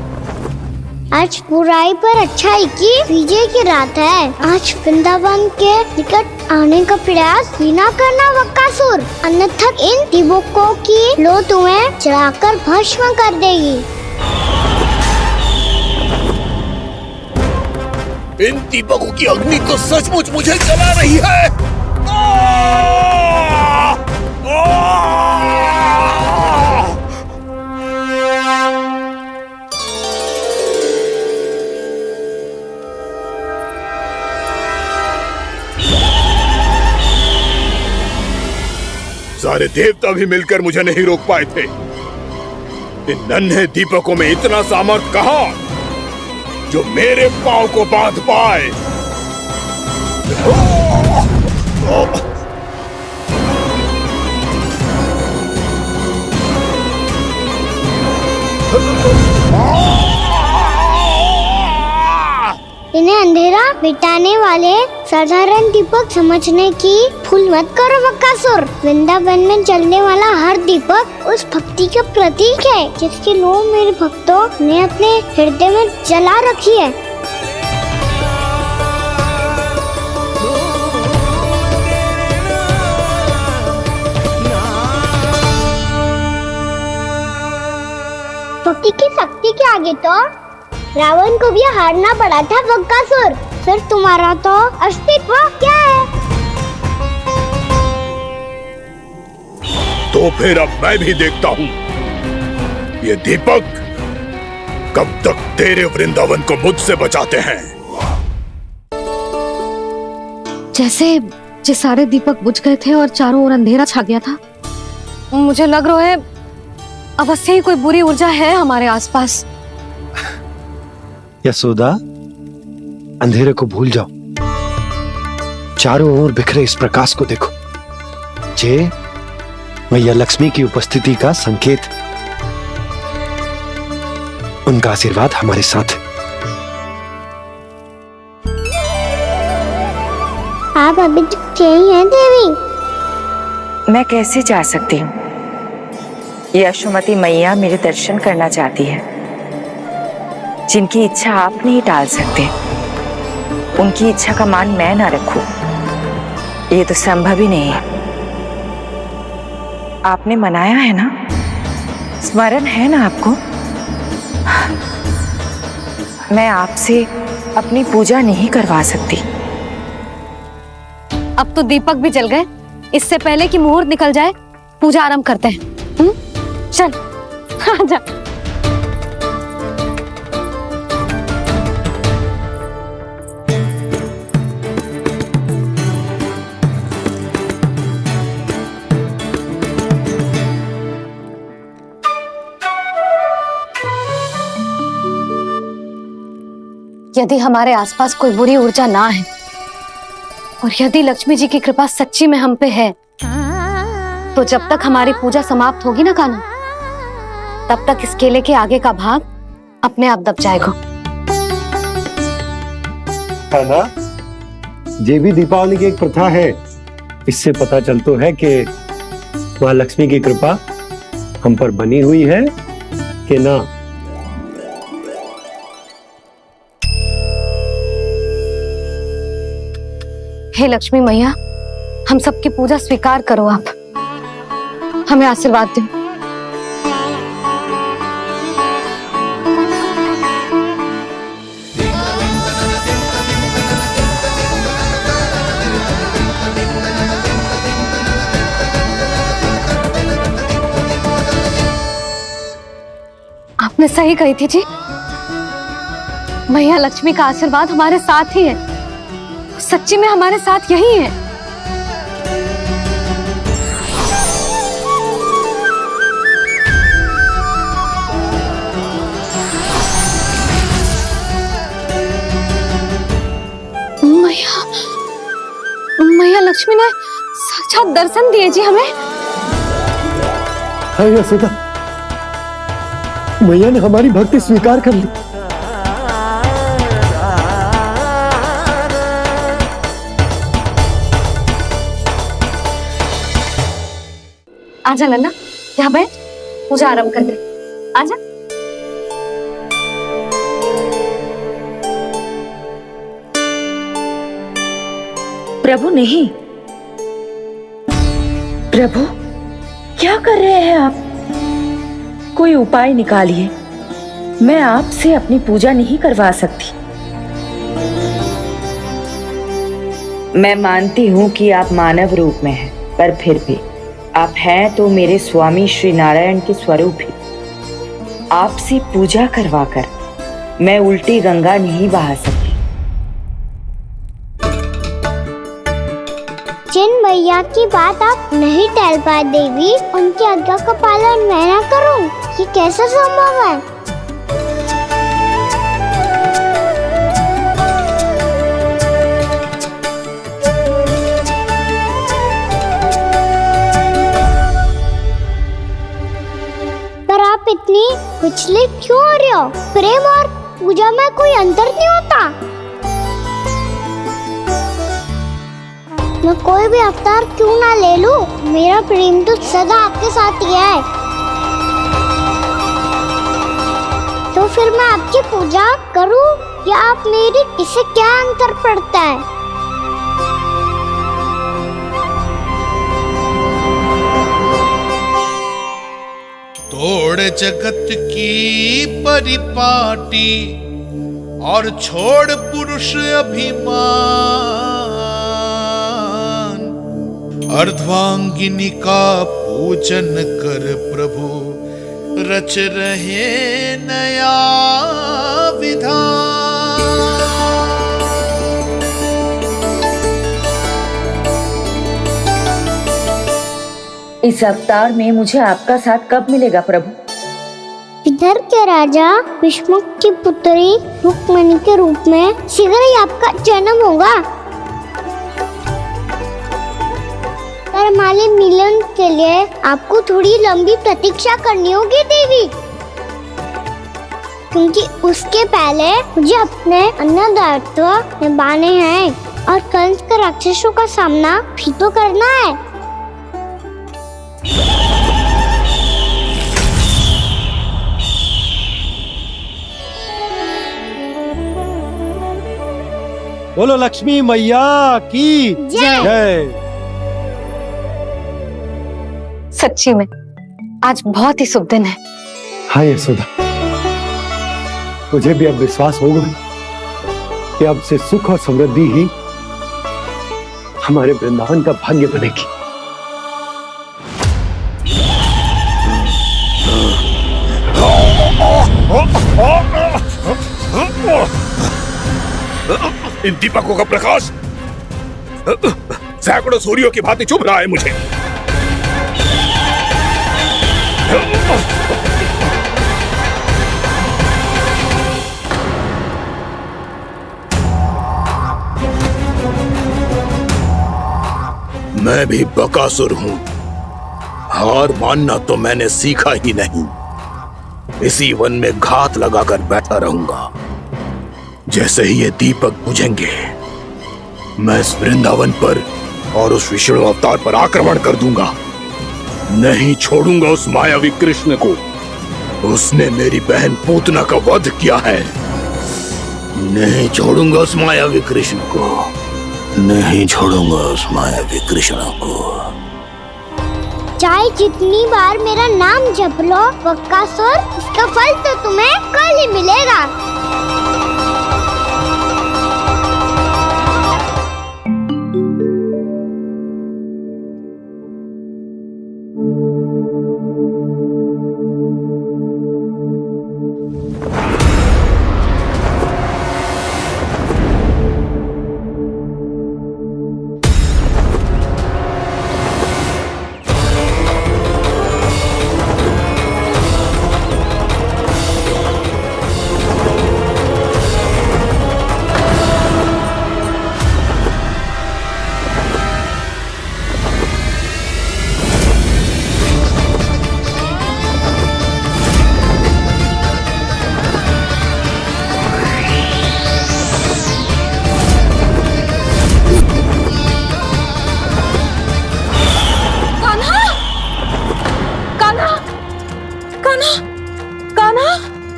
आज बुराई पर अच्छाई की विजय की रात है। आज वृंदावन के निकट आने का प्रयास ही ना करना बकासुर, अन्यथा इन दीपकों की लो तुम्हें जलाकर भस्म कर देगी। इन दीपकों की अग्नि तो सचमुच मुझे जला रही है। सारे देवता भी मिलकर मुझे नहीं रोक पाए थे। इन नन्हे दीपकों में इतना सामर्थ्य कहां जो मेरे पांव को बांध पाए। इन्हें अंधेरा मिटाने वाले साधारण दीपक समझने की भूल मत करो बकासुर। वृंदावन में जलने वाला हर दीपक उस भक्ति का प्रतीक है जिसकी लो मेरे भक्तों ने अपने हृदय में जला रखी है। भक्ति की शक्ति के आगे तो रावण को भी हारना पड़ा था बकासुर। फिर तुम्हारा तो अस्तित्व क्या है? तो फिर अब मैं भी देखता हूँ ये दीपक कब तक तेरे वृंदावन को मुझसे बचाते हैं। जैसे ये सारे दीपक बुझ गए थे और चारों ओर अंधेरा छा गया था, मुझे लग रहा है अवश्य ही कोई बुरी ऊर्जा है हमारे आसपास। यशोदा, अंधेरे को भूल जाओ, चारों ओर बिखरे इस प्रकाश को देखो। जे मैया लक्ष्मी की उपस्थिति का संकेत, उनका आशीर्वाद हमारे साथ। आप अभी तक यही हैं देवी? मैं कैसे जा सकती हूँ? यशोमती मैया मेरे दर्शन करना चाहती है, जिनकी इच्छा आप नहीं टाल सकते। उनकी इच्छा का मान मैं ना रखूं, ये तो संभव ही नहीं है। आपने मनाया है ना, स्मरण है ना आपको? मैं आपसे अपनी पूजा नहीं करवा सकती। अब तो दीपक भी जल गए, इससे पहले कि मुहूर्त निकल जाए पूजा आरंभ करते हैं। चल आजा। यदि हमारे आसपास कोई बुरी ऊर्जा ना है और यदि लक्ष्मी जी की कृपा सच्ची में हम पे है, तो जब तक हमारी पूजा समाप्त होगी ना कान्हा, तब तक इस केले के आगे का भाग अपने आप दब जाएगा। कान्हा, ये भी दीपावली की एक प्रथा है। इससे पता चलता है कि माँ लक्ष्मी की कृपा हम पर बनी हुई है कि ना। हे लक्ष्मी मैया, हम सबकी पूजा स्वीकार करो, आप हमें आशीर्वाद दो। आपने सही कही थी जी, मैया लक्ष्मी का आशीर्वाद हमारे साथ ही है, सच्ची में हमारे साथ यही है। मैया लक्ष्मी ने साक्षात दर्शन दिए जी हमें। हाँ यशोदा, मैया ने हमारी भक्ति स्वीकार कर ली। आजा लन्ना, यहाँ बैठ, पूजा आरंभ कर दे। आजा। प्रभु नहीं, प्रभु क्या कर रहे हैं आप? कोई उपाय निकालिए, मैं आपसे अपनी पूजा नहीं करवा सकती। मैं मानती हूँ कि आप मानव रूप में हैं, पर फिर भी आप हैं तो मेरे स्वामी श्री नारायण के स्वरूप ही। आपसे पूजा करवाकर मैं उल्टी गंगा नहीं बहा सकती। जिन मैया की बात आप नहीं टाल पाए देवी, उनकी आज्ञा का पालन मैं ना करूं, ये कैसा संभव है? पर आप इतनी विचलित क्यों हो रहे हो? प्रेम और पूजा में कोई अंतर नहीं होता। मैं कोई भी अवतार क्यों ना ले लूं, मेरा प्रेम तो सदा आपके साथ ही है। तो फिर मैं आपकी पूजा करूं या आप मेरी, इससे क्या अंतर पड़ता है? तोड़ जगत की परिपाटी और छोड़ पुरुष अभिमान, अर्धांगिनी का पूजन कर प्रभु रच रहे नया विधान। इस अवतार में मुझे आपका साथ कब मिलेगा प्रभु? इधर के राजा विष्णु की पुत्री रुक्मिणी के रूप में शीघ्र ही आपका जन्म होगा। हमारे मिलन के लिए आपको थोड़ी लंबी प्रतीक्षा करनी होगी देवी, क्योंकि उसके पहले मुझे अपने अन्य दायित्व निभाने हैं और कंस के राक्षसों का सामना भी तो करना है। बोलो लक्ष्मी मैया की जय। सच्ची में आज बहुत ही शुभ दिन है। हाँ यशोदा, मुझे भी अब विश्वास हो गया कि अब से सुख और समृद्धि ही हमारे वृंदावन का भाग्य बनेगी। इन दीपकों का प्रकाश सैकड़ों सूर्यों की भांति चुभ रहा है मुझे। मैं भी बकासुर हूं, हार मानना तो मैंने सीखा ही नहीं। इसी वन में घात लगाकर बैठा रहूंगा। जैसे ही ये दीपक बुझेंगे, मैं इस वृंदावन पर और उस विष्णु अवतार पर आक्रमण कर दूंगा। नहीं छोड़ूंगा उस मायावी कृष्ण को। उसने मेरी बहन पूतना का वध किया है। नहीं छोड़ूंगा उस मायावी कृष्ण को। नहीं छोड़ूंगा उस मायावी कृष्ण को। चाहे जितनी बार मेरा नाम जप लो बकासुर, इसका फल तो तुम्हें कल ही मिलेगा।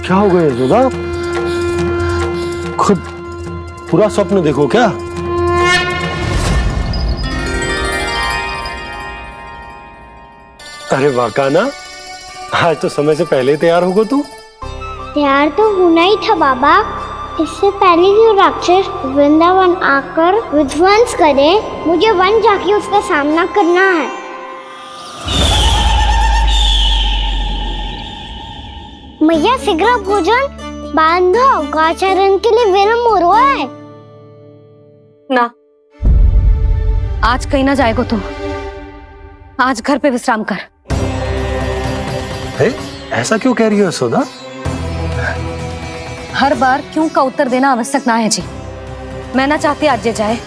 क्या हो गया यशोदा? खुद पूरा स्वप्न देखो क्या? अरे वाह कान्हा, आज तो समय से पहले तैयार होगा तू। तैयार तो होना ही था बाबा। इससे पहले कि राक्षस वृंदावन आकर विध्वंस करे, मुझे वन जाके उसका सामना करना है। मैया शीघ्र भोजन बांधो, गौचरण के लिए विलंब हो रहा है। ना, आज कहीं ना जाएगो तुम। आज घर पे विश्राम कर। ऐसा क्यों कह रही हो यशोदा? हर बार क्यों का उत्तर देना आवश्यक ना है जी। मैं ना चाहती आज ये जाए,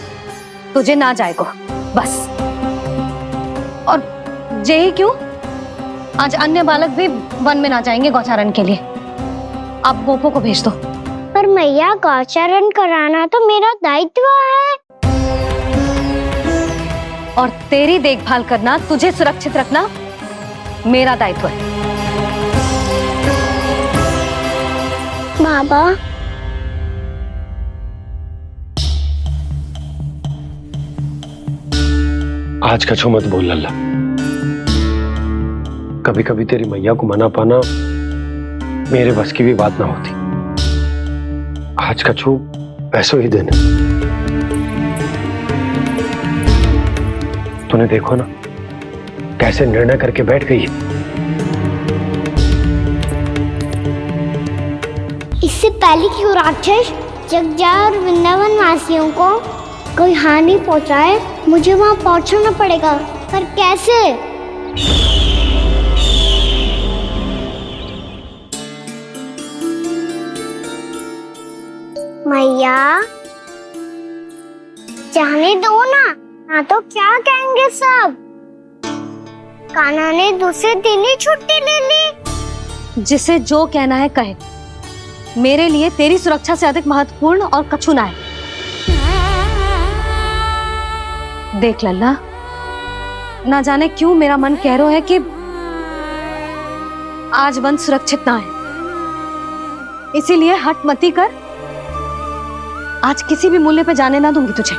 तुझे ना जाएगो बस। और जे ही क्यों, आज अन्य बालक भी वन में ना जाएंगे गौचारण के लिए। आप गोपो को भेज दो। पर मैया गौचारण कराना तो मेरा दायित्व है। और तेरी देखभाल करना, तुझे सुरक्षित रखना मेरा दायित्व है। बाबा, आज कछु मत बोल लल्ला। कभी कभी तेरी मैया को मना पाना मेरे बस की भी बात ना होती। आज कछु पैसों ही देने। तूने देखो ना कैसे निर्णय करके बैठ गई है। इससे पहले कि वो राक्षस जगजा और वृंदावन वासियों को कोई हानि पहुंचाए, मुझे वहां पहुंचना पड़ेगा। पर कैसे? मैया, जाने दो ना तो क्या कहेंगे सब। कान्हा ने दूसरे दिन ही छुट्टी ले ली। जिसे जो कहना है कहे, मेरे लिए तेरी सुरक्षा से अधिक महत्वपूर्ण और कछु ना है। देख लल्ला, ना जाने क्यों मेरा मन कह रहा है कि आज वन सुरक्षित ना है, इसीलिए हट मती कर। आज किसी भी मूल्य पे जाने ना दूंगी तुझे।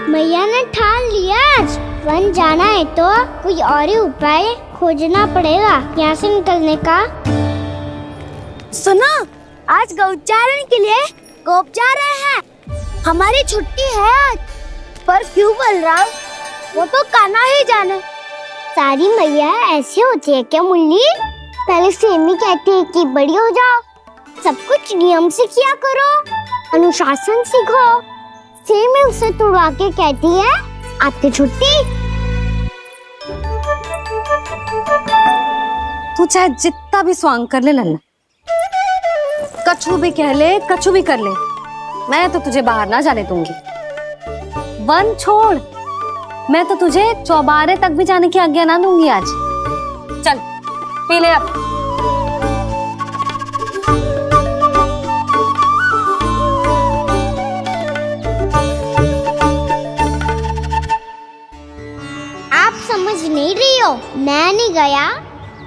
मैया ने ठान लिया, आज वन जाना है तो कोई और ही उपाय खोजना पड़ेगा यहाँ से निकलने का। सुनो, आज गौचारण के लिए गोप जा रहे हैं। हमारी छुट्टी है आज। पर क्यों बलराम? वो तो कान्हा ही जाने। सारी मैया ऐसी होती है क्या मुल्ली? पहले सेमी कहती है कि बड़ी हो जाओ, सब कुछ नियम से किया करो, अनुशासन सीखो। सेमी उसे तुड़वा के कहती है आपकी छुट्टी। तू चाहे जितना भी स्वांग कर ले लल्ला, कछु भी कह ले, कछु भी कर ले, मैं तो तुझे बाहर ना जाने दूंगी। वन छोड़, मैं तो तुझे चौबारे तक भी जाने की आज्ञा ना दूंगी आज। चल पी ले अब। आप समझ नहीं रही हो, मैं नहीं गया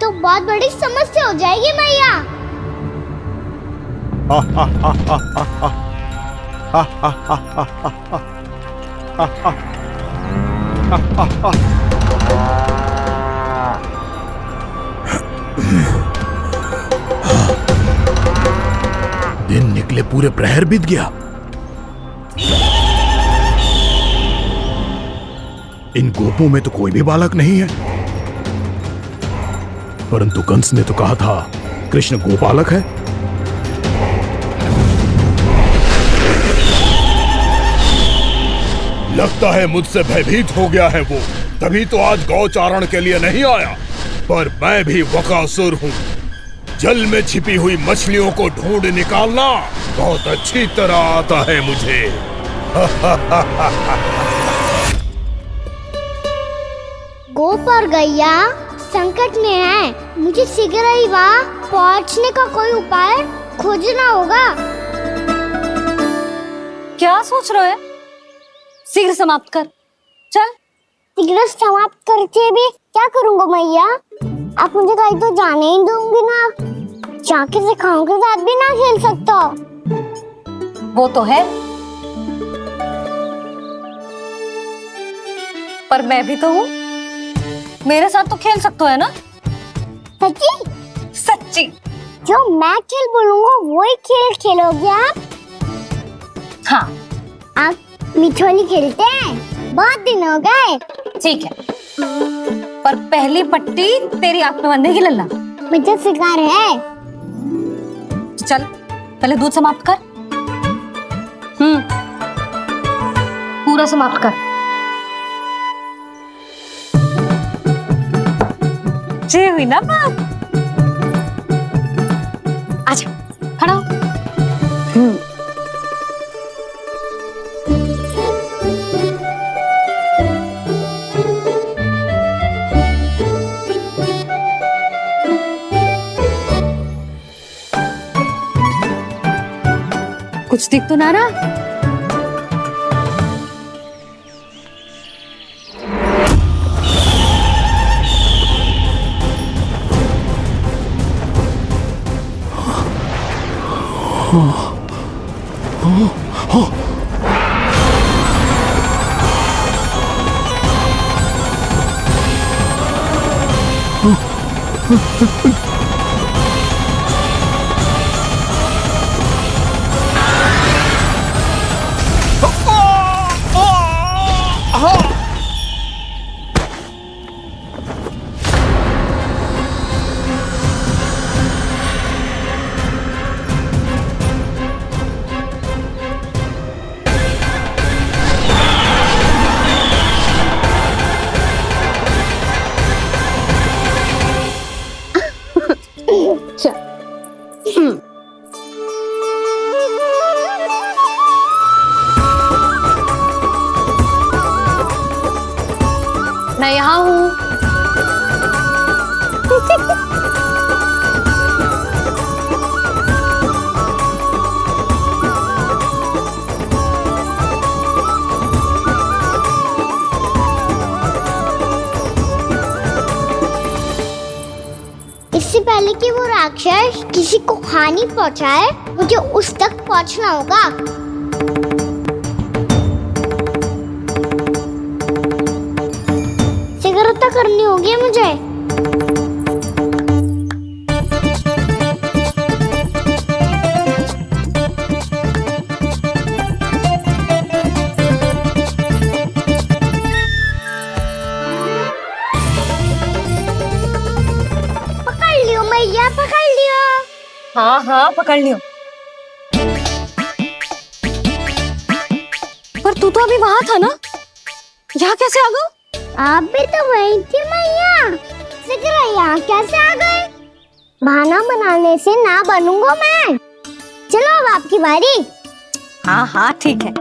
तो बहुत बड़ी समस्या हो जाएगी मैया। दिन निकले पूरे प्रहर बीत गया। इन गोपों में तो कोई भी बालक नहीं है, परंतु कंस ने तो कहा था कृष्ण गोपालक है। लगता है मुझसे भयभीत हो गया है वो, तभी तो आज गौचारण के लिए नहीं आया। पर मैं भी वकासुर हूँ, जल में छिपी हुई मछलियों को ढूंढ निकालना बहुत अच्छी तरह आता है मुझे। गोप और गैया संकट में है, मुझे शीघ्र ही वहाँ पहुँचने का कोई उपाय खोजना होगा। क्या सोच रहे हो? शीघ्र समाप्त कर, चल। शीघ्र समाप्त करके भी क्या करूँगा मैया? आप मुझे कहीं तो जाने ही दूंगी ना, जाके सिखाओं के साथ भी ना खेल सकता। वो तो है, पर मैं भी तो हूँ, मेरे साथ तो खेल सकते हो है ना? सच्ची? सच्ची। जो मैं खेल बोलूँगा वही खेल खेलोगे आप? हाँ। आप मिठोली खेलते हैं? बहुत दिन हो गए। ठीक है, पर पहली पट्टी तेरी आंख में बांधेगी लल्ला। मुझे शिकार है। चल पहले दूध समाप्त कर। पूरा समाप्त कर। जे हुई ना बात। आजा, खड़ा हो। कुछ दिख तो ना रहा। मैं यहाँ हूँ। इससे पहले कि वो राक्षस किसी को हानि पहुंचाए, मुझे उस तक पहुंचना होगा। सिगरता करनी होगी मुझे। पकड़ लियो मैया, पकड़ लियो। हाँ हाँ पकड़ लियो। पर तू तो अभी वहां था ना, यहाँ कैसे आ गया? आप भी तो वही थी मैया। सिकरा यहाँ कैसे आ गए? बहाना बनाने से ना बनूंगा मैं। चलो अब आपकी बारी। हाँ हाँ ठीक है।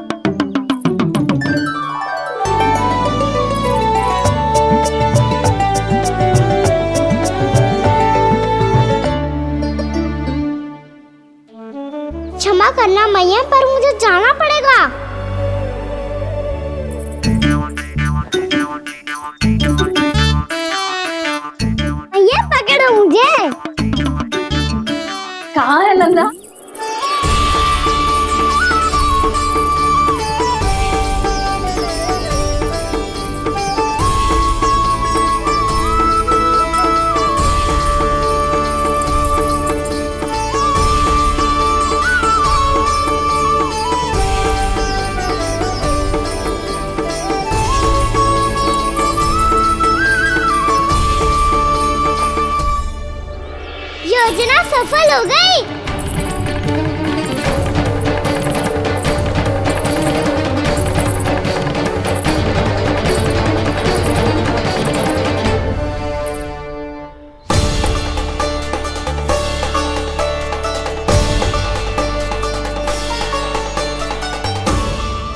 क्षमा करना मैया, पर मुझे जाना पड़ेगा। मैया पकड़ो मुझे। कहाँ है नंदा? योजना सफल हो गई।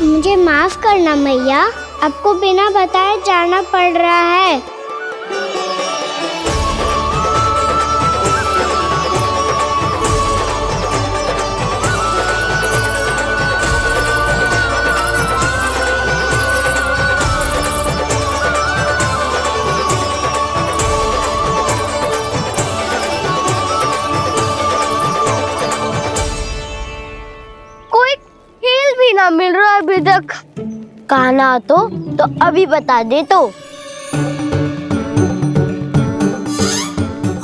मुझे माफ करना मैया, आपको बिना बताए जाना पड़ रहा है। ना मिल रहा है अभी तक। कहना तो अभी बता दे तो।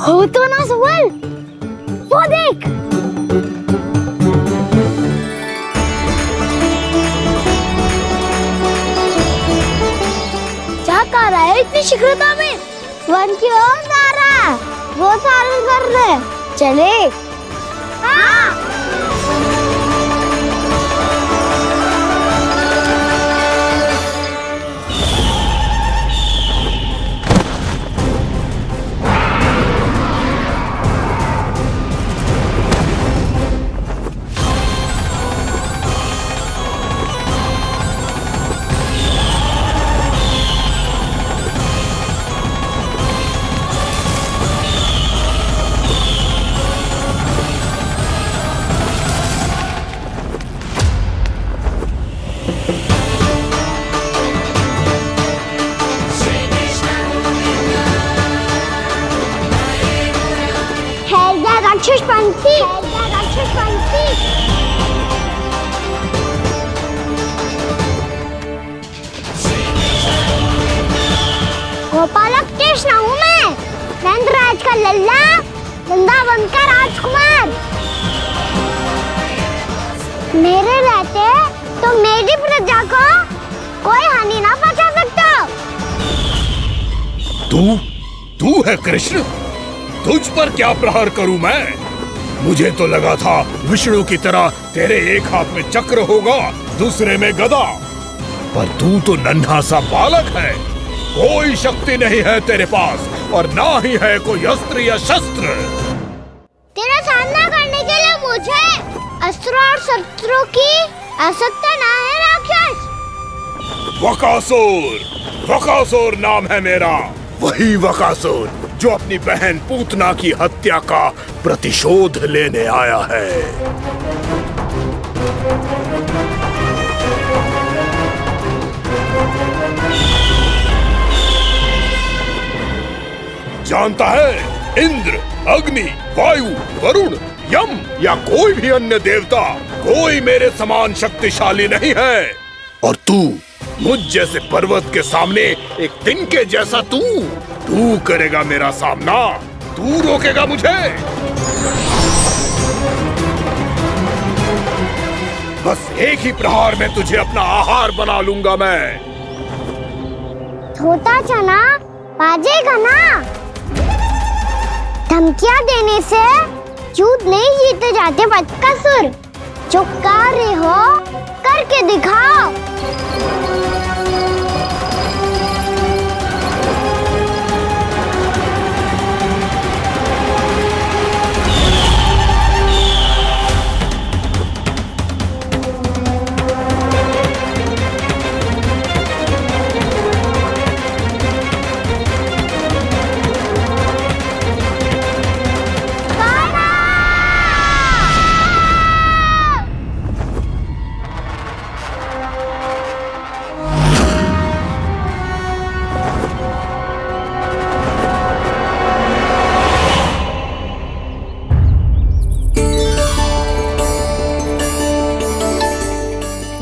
हो तो ना सवाल, वो देख। क्या कर रहा है इतनी शीघ्रता में? वन की ओर जा रहा है, वो सारे कर रहे। चले। हाँ। गोपालक कृष्ण हूँ मैं, नंदराज का लल्ला, वृंदावन का राजकुमार। मेरे रहते तो मेरी प्रजा को कोई हानि ना पहुंचा सकता। तू है कृष्ण? तुझ पर क्या प्रहार करूं मैं? मुझे तो लगा था विष्णु की तरह तेरे एक हाथ में चक्र होगा, दूसरे में गदा, पर तू तो नन्हा सा बालक है। कोई शक्ति नहीं है तेरे पास और ना ही है कोई अस्त्र या शस्त्र। तेरा सामना करने के लिए मुझे अस्त्र और शस्त्रों की आवश्यकता ना है राक्षस। वकासुर नाम है मेरा, वही वकासुर जो अपनी बहन पूतना की हत्या का प्रतिशोध लेने आया है। जानता है, इंद्र, अग्नि, वायु, वरुण, यम या कोई भी अन्य देवता कोई मेरे समान शक्तिशाली नहीं है। और तू मुझ जैसे पर्वत के सामने एक तिनके जैसा तू करेगा मेरा सामना? तू रोकेगा मुझे? बस एक ही प्रहार में तुझे अपना आहार बना लूंगा मैं। छोटा चना बाजेगा ना? धमकियां देने से युद्ध नहीं जीते जाते बदकसूर। जो कार्य हो करके दिखाओ।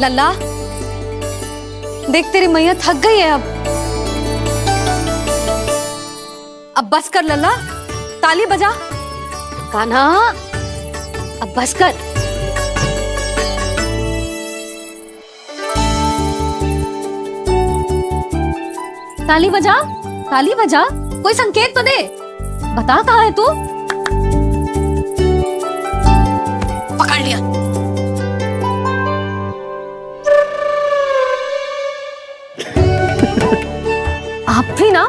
लल्ला, देख तेरी मैया थक गई है अब बस कर लल्ला, ताली बजा। कान्हा, अब बस कर। ताली बजा, ताली बजा, कोई संकेत तो दे, बता कहाँ है तू? पकड़ लिया। आप भी ना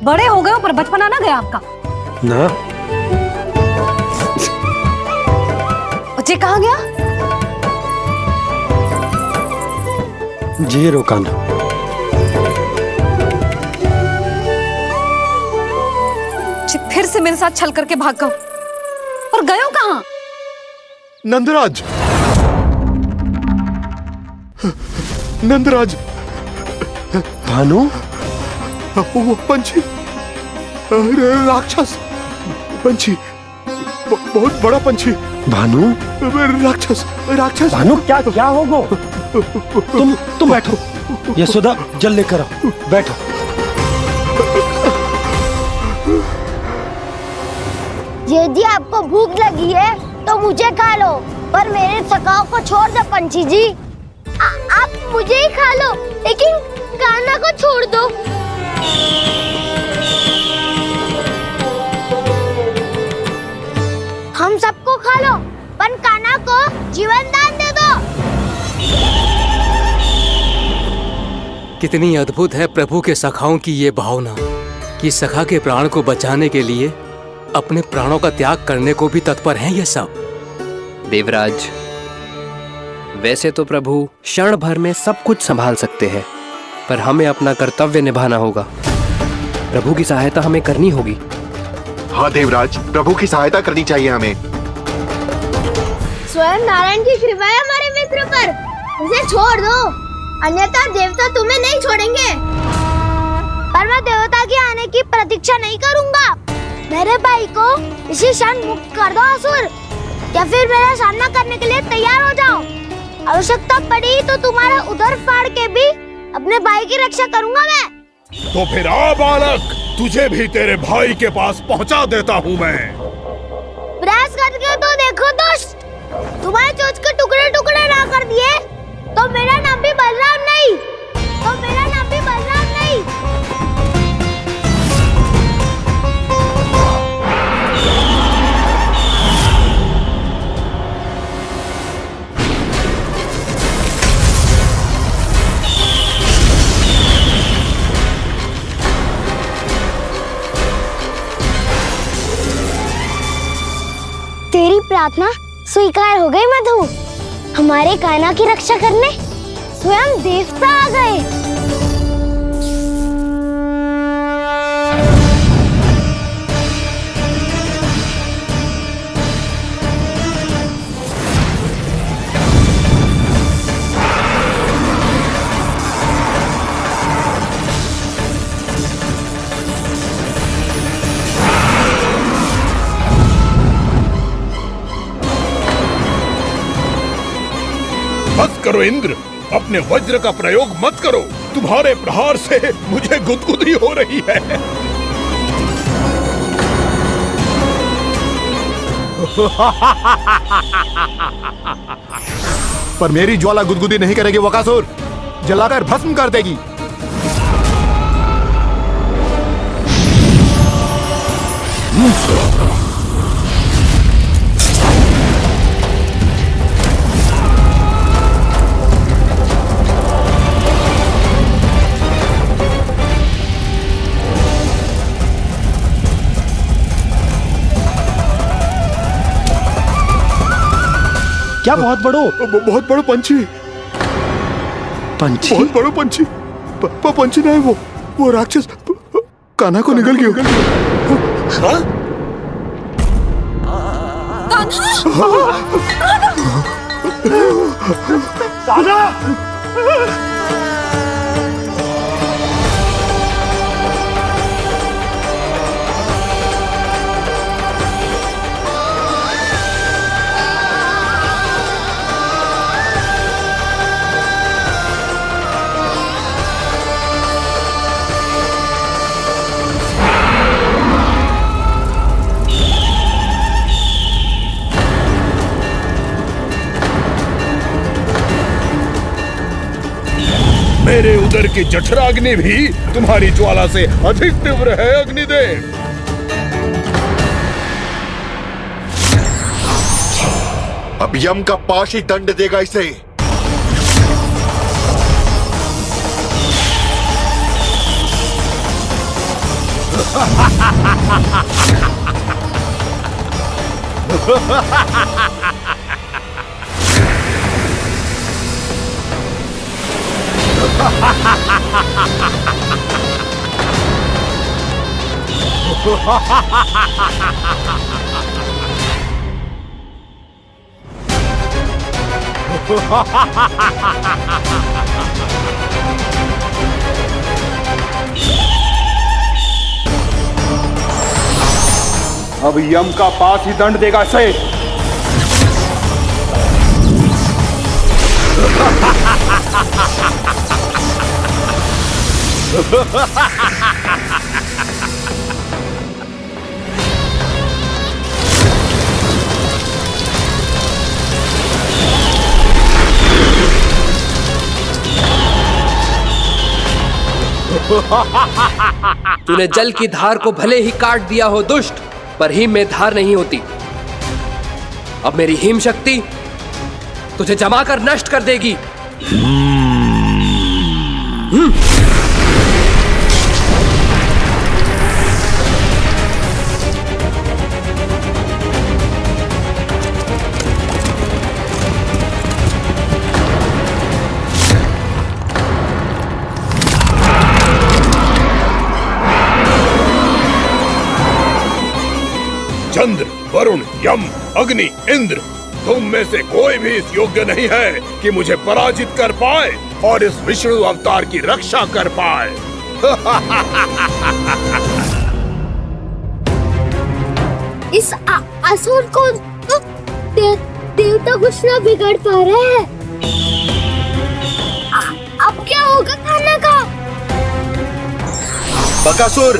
बड़े हो गए हो पर बचपना ना गया आपका ना। बच्चे कहाँ गया? जी रोकाना। फिर से मेरे साथ छल करके भाग गए और गए हो कहाँ? नंदराज, नंदराज। भानु, वो पंछी, राक्षस पंछी, बहुत बड़ा पंछी। भानु, राक्षस, राक्षस। भानु, क्या क्या होगा? तुम बैठो, यशोदा जल लेकर आओ, बैठो। यदि आपको भूख लगी है तो मुझे खा लो, पर मेरे सखाओं को छोड़ दो पंछी जी। आप मुझे ही खा लो, लेकिन कान्हा को छोड़ दो। हम सबको खा लो, पर कान्हा को जीवन दान दे दो। कितनी अद्भुत है प्रभु के सखाओं की ये भावना कि सखा के प्राण को बचाने के लिए अपने प्राणों का त्याग करने को भी तत्पर हैं ये सब। देवराज, वैसे तो प्रभु क्षण भर में सब कुछ संभाल सकते हैं, पर हमें अपना कर्तव्य निभाना होगा। प्रभु की सहायता हमें करनी होगी। हाँ देवराज, प्रभु की सहायता करनी चाहिए हमें। स्वयं नारायण की कृपा है हमारे मित्र पर, उसे छोड़ दो, अन्यथा देवता तुम्हें नहीं छोड़ेंगे। पर मैं देवता के आने की प्रतीक्षा नहीं करूंगा। मेरे भाई को इसी क्षण मुक्त कर दो असुर, या फिर मेरा सामना करने के लिए तैयार हो जाओ। आवश्यकता पड़ी तो तुम्हारा उदर फाड़ के भी अपने भाई की रक्षा करूंगा मैं। तो फिर आ बालक, तुझे भी तेरे भाई के पास पहुंचा देता हूँ मैं। प्रयास करके तो देखो दोस्त, तुम्हारे चोंच के टुकड़े टुकड़े ना कर दिए तो मेरा नाम भी बलराम नहीं, तो मेरा नाम भी बलराम नहीं। तेरी प्रार्थना स्वीकार हो गई मधु। हमारे कान्हा की रक्षा करने स्वयं देवता आ गए। बस करो इंद्र, अपने वज्र का प्रयोग मत करो। तुम्हारे प्रहार से मुझे गुदगुदी हो रही है। पर मेरी ज्वाला गुदगुदी नहीं करेगी वकासुर, जलाकर भस्म कर देगी। क्या बहुत बड़ो? बहुत बड़ो पंछी। पंछी? बहुत बड़ो पंछी। पंछी नहीं, वो राक्षस कान्हा को निगल गया। हाँ? कान्हा! मेरे उदर की जठराग्नि भी तुम्हारी ज्वाला से अधिक तीव्र है अग्निदेव। अब यम का पाश ही दंड देगा इसे। अब यम का पास ही दंड देगा इसे। तूने जल की धार को भले ही काट दिया हो दुष्ट, पर हिम में धार नहीं होती। अब मेरी हिम शक्ति तुझे जमाकर नष्ट कर देगी। चंद्र, वरुण, यम, अग्नि, इंद्र, तुम में से कोई भी इस योग्य नहीं है कि मुझे पराजित कर पाए और इस विष्णु अवतार की रक्षा कर पाए। इस असुर को तो देवता कुछ ना बिगाड़ पा रहे हैं। अब क्या होगा कान्हा का? बकासुर,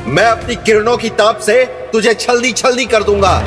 मैं अपनी किरणों की ताप से तुझे छलनी छलनी कर दूंगा।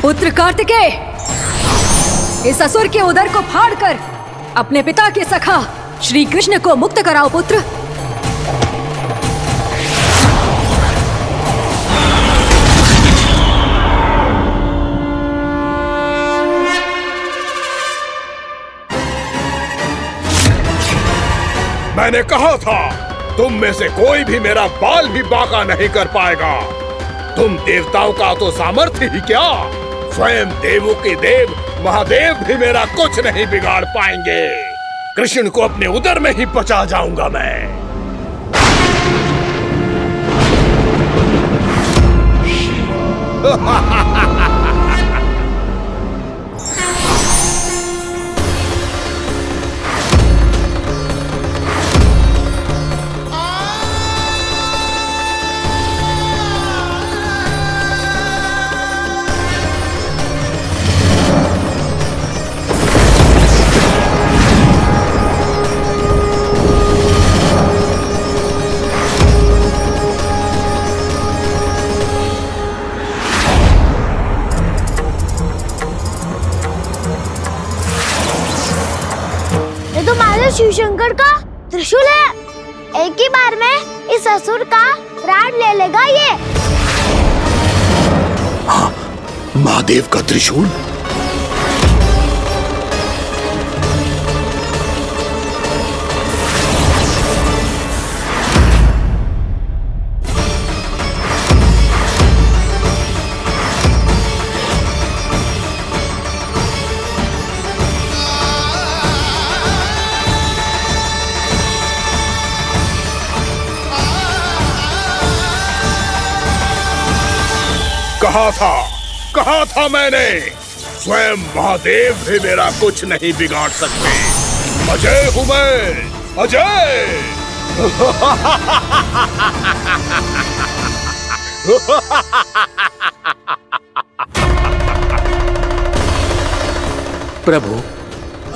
पुत्र कार्तिकेय, इस असुर के उदर को फाड़कर अपने पिता के सखा श्री कृष्ण को मुक्त कराओ पुत्र। मैंने कहा था, तुम में से कोई भी मेरा बाल भी बांका नहीं कर पाएगा। तुम देवताओं का तो सामर्थ्य ही क्या, स्वयं देवों के देव महादेव भी मेरा कुछ नहीं बिगाड़ पाएंगे। कृष्ण को अपने उदर में ही बचा जाऊंगा मैं। शिव शंकर का त्रिशूल है। एक ही बार में इस असुर का प्राण ले लेगा ये। हाँ, महादेव का त्रिशूल। कहा था मैंने, स्वयं महादेव भी मेरा कुछ नहीं बिगाड़ सकते। अजय हूं मैं, अजय। प्रभु,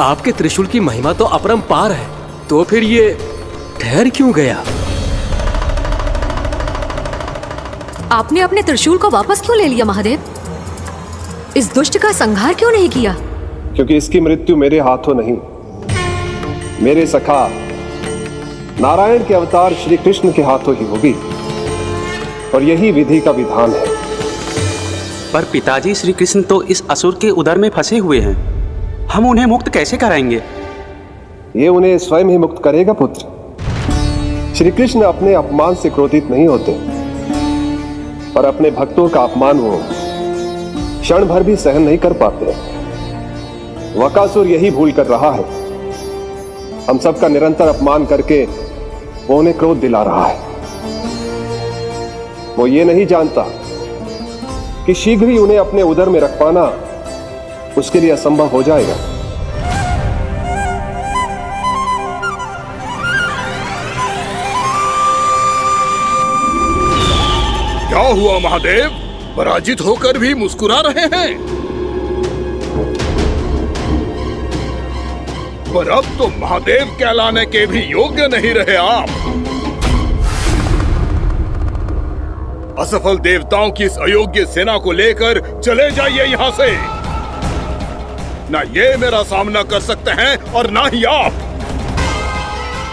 आपके त्रिशूल की महिमा तो अपरंपार है, तो फिर ये ठहर क्यों गया? आपने अपने त्रिशूल को वापस क्यों ले लिया महादेव? इस दुष्ट का संहार क्यों नहीं किया? क्योंकि इसकी मृत्यु मेरे हाथों नहीं, मेरे सखा नारायण के अवतार श्री कृष्ण के हाथों ही होगी, और यही विधि का विधान है। पर पिताजी, श्री कृष्ण तो इस असुर के उदर में फंसे हुए हैं, हम उन्हें मुक्त कैसे कराएंगे? ये उन्हें स्वयं ही मुक्त करेगा पुत्र। श्री कृष्ण अपने अपमान से क्रोधित नहीं होते, पर अपने भक्तों का अपमान वो क्षण भर भी सहन नहीं कर पाते। वकासुर यही भूल कर रहा है, हम सबका निरंतर अपमान करके वो उन्हें क्रोध दिला रहा है। वो ये नहीं जानता कि शीघ्र ही उन्हें अपने उदर में रख पाना उसके लिए असंभव हो जाएगा। क्या हुआ महादेव, पराजित होकर भी मुस्कुरा रहे हैं? पर अब तो महादेव कहलाने के भी योग्य नहीं रहे आप। असफल देवताओं की इस अयोग्य सेना को लेकर चले जाइए यहां से। ना ये मेरा सामना कर सकते हैं और ना ही आप।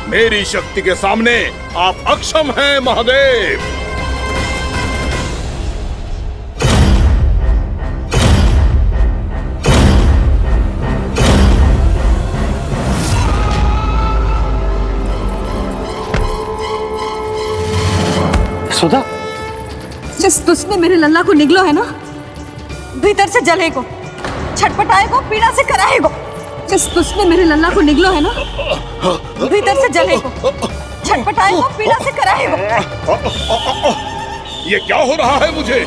मेरी शक्ति के सामने आप अक्षम हैं महादेव। सुधा, जिस दुष्ट ने मेरे लल्ला को निगलो है ना, भीतर से जलेगो, छटपटाएगो, पीड़ा से कराएगो। जिस दुष्ट ने मेरे लल्ला को निगलो है ना, भीतर से जलेगो, छटपटाएगो, पीड़ा से कराएगो। ये क्या हो रहा है मुझे?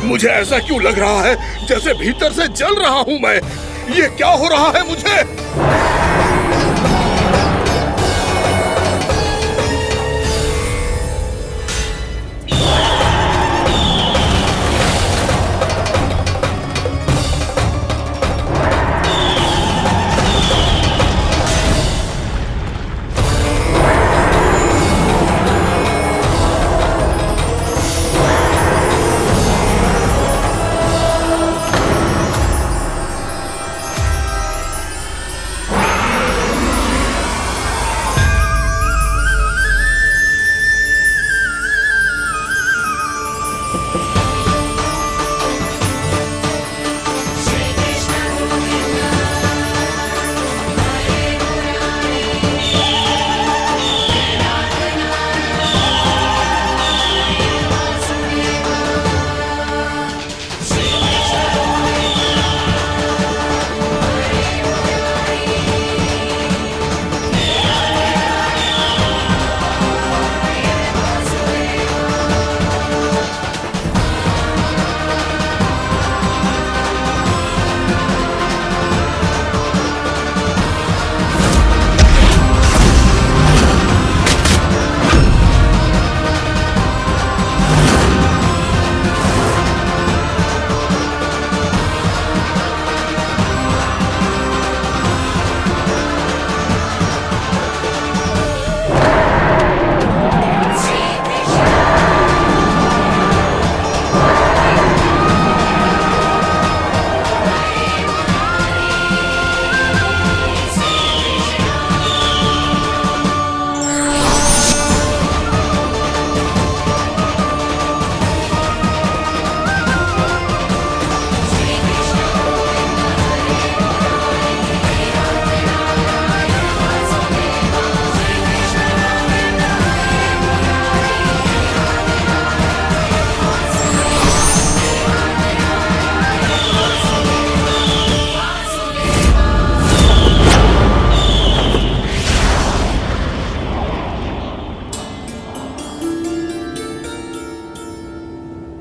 मुझे ऐसा क्यों लग रहा है जैसे भीतर से जल रहा हूं मैं? ये क्या हो रहा है मुझे?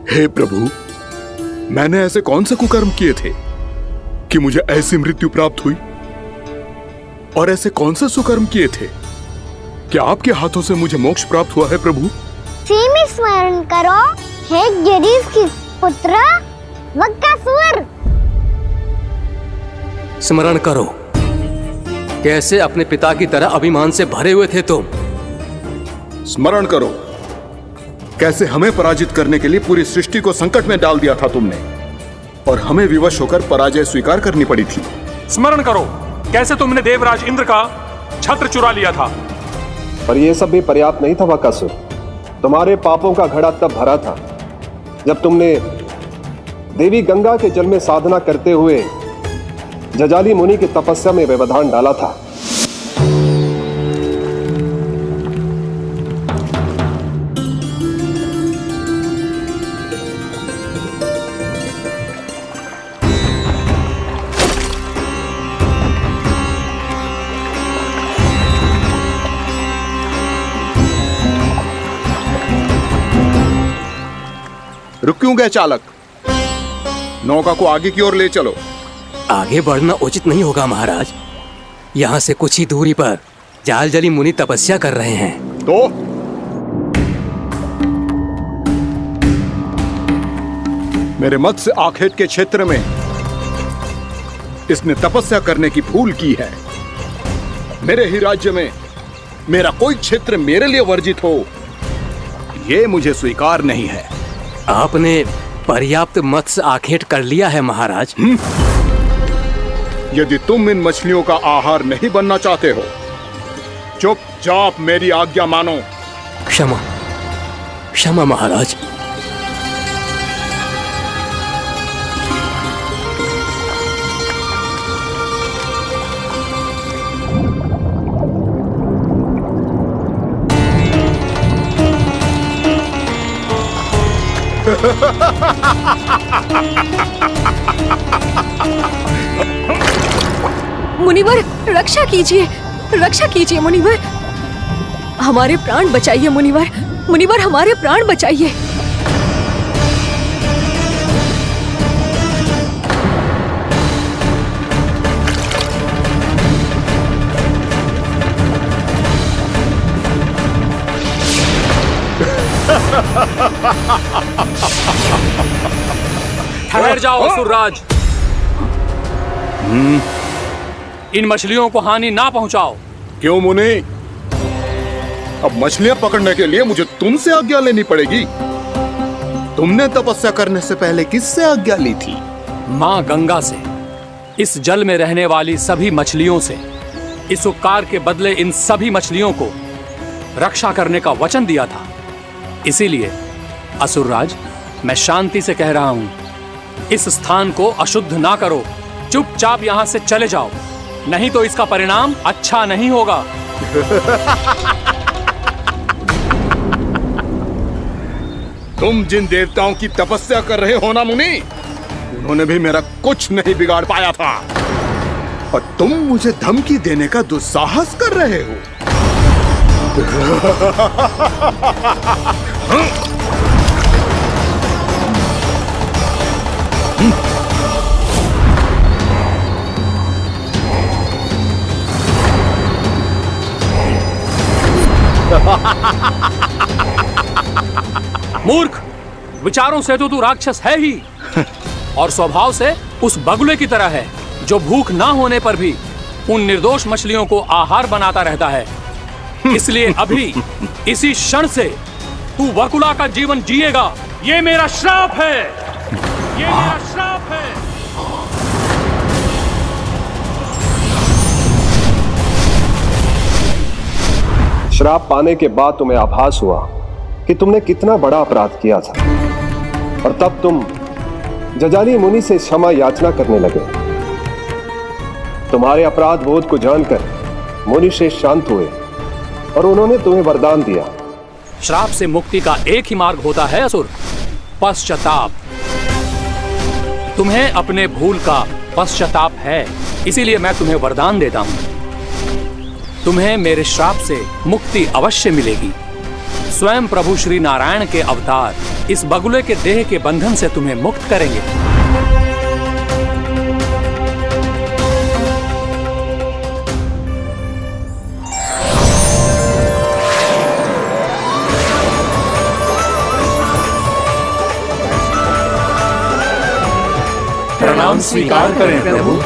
हे प्रभु, मैंने ऐसे कौन से कुकर्म किए थे कि मुझे ऐसी मृत्यु प्राप्त हुई? और ऐसे कौन से सुकर्म किए थे कि आपके हाथों से मुझे मोक्ष प्राप्त हुआ है प्रभु? सीमित स्मरण करो, हे गिरीश की पुत्र वक्कासुर। स्मरण करो, कैसे अपने पिता की तरह अभिमान से भरे हुए थे तुम। स्मरण करो, कैसे हमें पराजित करने के लिए पूरी सृष्टि को संकट में डाल दिया था तुमने, और हमें विवश होकर पराजय स्वीकार करनी पड़ी थी। स्मरण करो, कैसे तुमने देवराज इंद्र का छत्र चुरा लिया था। पर यह सब भी पर्याप्त नहीं था वक्कासुर। तुम्हारे पापों का घड़ा तब भरा था जब तुमने देवी गंगा के जल में साधना करते हुए जजाली मुनि की तपस्या में व्यवधान डाला था। रुक क्यों गए चालक? नौका को आगे की ओर ले चलो। आगे बढ़ना उचित नहीं होगा महाराज। यहाँ से कुछ ही दूरी पर जालजली मुनि तपस्या कर रहे हैं। मेरे मत्स्य आखेट के क्षेत्र में इसने तपस्या करने की भूल की है। मेरे ही राज्य में मेरा कोई क्षेत्र मेरे लिए वर्जित हो, ये मुझे स्वीकार नहीं है। आपने पर्याप्त मत्स्य आखेट कर लिया है महाराज। यदि तुम इन मछलियों का आहार नहीं बनना चाहते हो, चुपचाप मेरी आज्ञा मानो। क्षमा क्षमा महाराज। मुनिवर रक्षा कीजिए मुनिवर, हमारे प्राण बचाइए मुनिवर, मुनिवर हमारे प्राण बचाइए। ठहर जाओ असुरराज, इन मछलियों को हानि ना पहुंचाओ। क्यों मुनि? अब मछलियां पकड़ने के लिए मुझे तुमसे आज्ञा लेनी पड़ेगी। तुमने तपस्या करने से पहले किससे आज्ञा ली थी? मां गंगा से, इस जल में रहने वाली सभी मछलियों से। इस उपकार के बदले इन सभी मछलियों को रक्षा करने का वचन दिया था। इसीलिए असुरराज, मैं शांति से कह रहा हूं, इस स्थान को अशुद्ध ना करो, चुपचाप यहां से चले जाओ, नहीं तो इसका परिणाम अच्छा नहीं होगा। तुम जिन देवताओं की तपस्या कर रहे हो ना मुनि, उन्होंने भी मेरा कुछ नहीं बिगाड़ पाया था, और तुम मुझे धमकी देने का दुस्साहस कर रहे हो। मूर्ख, विचारों से तो तू राक्षस है ही, और स्वभाव से उस बगुले की तरह है जो भूख ना होने पर भी उन निर्दोष मछलियों को आहार बनाता रहता है। इसलिए अभी इसी क्षण से तू वकुला का जीवन जिएगा। ये मेरा श्राप है, ये मेरा श्राप है। श्राप पाने के बाद तुम्हें आभास हुआ कि तुमने कितना बड़ा अपराध किया था, और तब तुम जजाली मुनि से क्षमा याचना करने लगे। तुम्हारे अपराध बोध को जानकर मुनि श्रेष्ठ शांत हुए और उन्होंने तुम्हें वरदान दिया। श्राप से मुक्ति का एक ही मार्ग होता है असुर, पश्चाताप। तुम्हें अपने भूल का पश्चाताप है, इसीलिए मैं तुम्हें वरदान देता हूं। तुम्हें मेरे श्राप से मुक्ति अवश्य मिलेगी। स्वयं प्रभु श्री नारायण के अवतार इस बगुले के देह के बंधन से तुम्हें मुक्त करेंगे। प्रणाम स्वीकार करें प्रभु।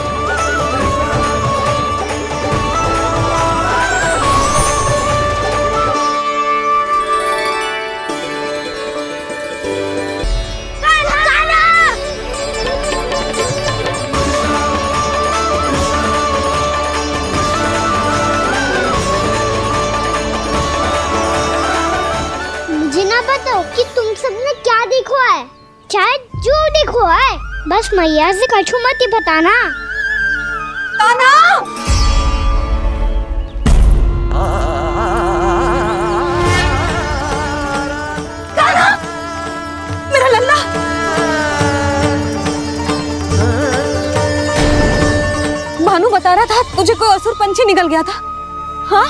मुझे ना बताओ कि तुम सबने क्या देखा है, चाहे जो देखो है, बस मैया से कछु मत ही बताना। ताना! ताना! मेरा लल्ला! भानु बता रहा था तुझे कोई असुर पंछी निकल गया था। हाँ?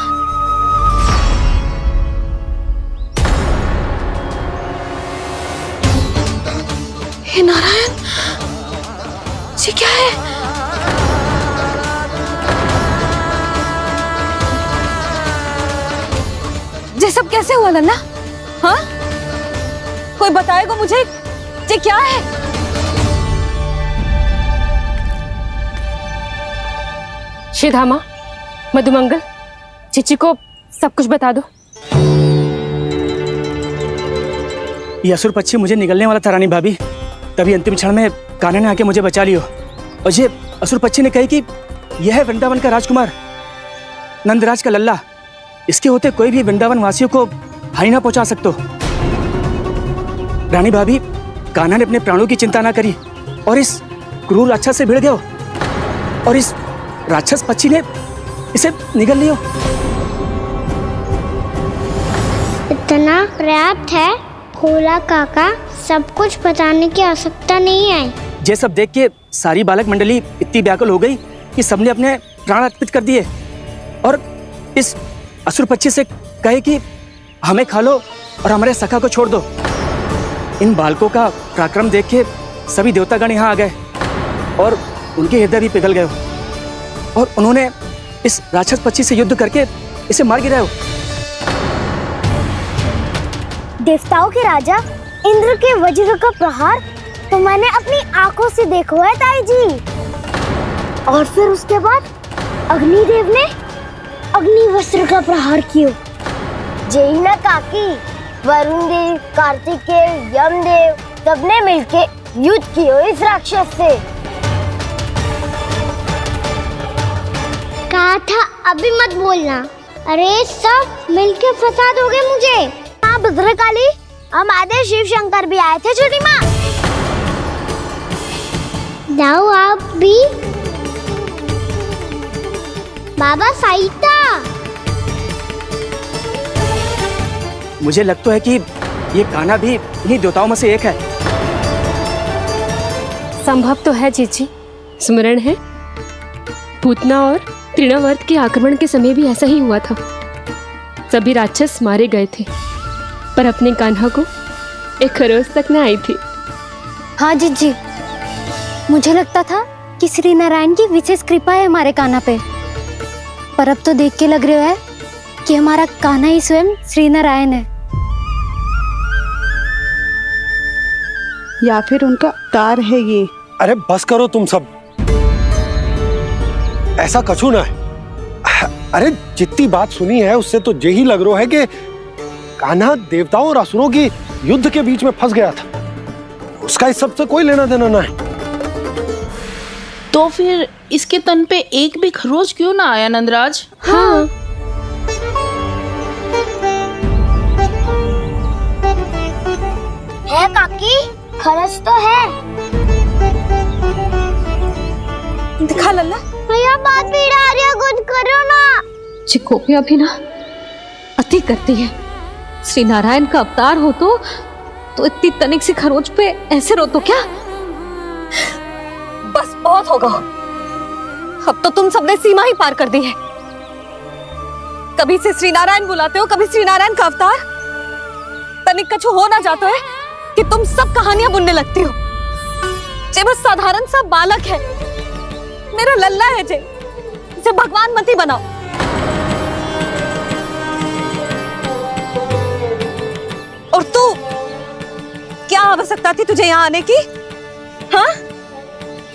हे नारायण, ये क्या है? ये सब कैसे हुआ लल्ला? हाँ? कोई बताएगा मुझे ये क्या है? श्रीधामा, मधुमंगल, चिची को सब कुछ बता दो। ये असुर पक्षी मुझे निगलने वाला था रानी भाभी, तभी अंतिम क्षण में कान्हा ने आके मुझे बचा लियो। और ये असुर पक्षी ने कही कि यह है वृंदावन का राजकुमार, नंदराज का लल्ला। इसके होते कोई भी वृंदावन वासियों को हानि ना पहुंचा सकते। रानी भाभी, कान्हा ने अपने प्राणों की चिंता ना करी और इस क्रूर राक्षस से भिड़ गयो और इस राक्षस पक्षी ने इसे निगल लियो। इतना पर्याप्त है भोला काका, सब कुछ बताने की आवश्यकता नहीं है। ये सब देख के सारी बालक मंडली इतनी व्याकुल हो गई कि सबने अपने प्राण अर्पित कर दिए और इस असुर पक्षी से कहे कि हमें खा लो और हमारे सखा को छोड़ दो। इन बालकों का पराक्रम देख के सभी देवतागण यहाँ आ गए और उनके हृदय भी पिघल गए और उन्होंने इस राक्षस पक्षी से युद्ध करके इसे मार गिराया। देवताओं के राजा इंद्र के वज्र का प्रहार तो मैंने अपनी आंखों से देखा है ताई जी। और फिर उसके बाद अग्निदेव ने अग्निवस्त्र का प्रहार किया। जय ना काकी, वरुण देव, कार्तिकेय, यमदेव सबने मिलके युद्ध किया इस राक्षस से। कहा था अभी मत बोलना। अरे सब मिलके फंसा दोगे मुझे। हाँ भद्रकाली, हमारे शिव शंकर भी आए थे छोटी माँ। जाओ आप भी। बाबा साईता, मुझे लगता है कि ये कान्हा भी इन्हीं देवताओं में से एक है। संभव तो है जीजी। स्मरण है पूतना और तृणावर्त के आक्रमण के समय भी ऐसा ही हुआ था। सभी राक्षस मारे गए थे पर अपने कान्हा को एक खरोच तक न आई थी। हाँ जीजी, मुझे लगता था कि श्री नारायण की विशेष कृपा है हमारे कान्हा पे, पर अब तो देख के लग रहा है कि हमारा कान्हा ही स्वयं श्री नारायण है। या फिर उनका अवतार है ये। अरे बस करो तुम सब, ऐसा कछु ना है। अरे जितनी बात सुनी है उससे तो यही लग रहा है कि कान्हा देवताओं और असुरों की युद्ध के बीच में फंस गया था। उसका इस सब से कोई लेना देना ना है। तो फिर इसके तन पे एक भी खरोच क्यों ना आया नंदराज? हाँ, है काकी, खरच तो है। दिखा लल्ला। भैया बात पीड़ा आ रही है, कुछ करो ना। चिकोपिया भी ना अति करती है। श्री नारायण का अवतार हो तो इतनी तनिक सी खरोच पे ऐसे रो तो क्या? बस बहुत होगा। अब तो तुम सबने सीमा ही पार कर दी है। कभी से श्री नारायण बुलाते हो, कभी श्री नारायण का अवतार। तनिक कछु हो ना जाता है कि तुम सब कहानियां बुनने लगती हो। जे बस साधारण सा बालक है, मेरा लल्ला है जे भगवान मत ही बनाओ। और तू क्या आवश्यकता थी तुझे यहाँ आने की? हाँ,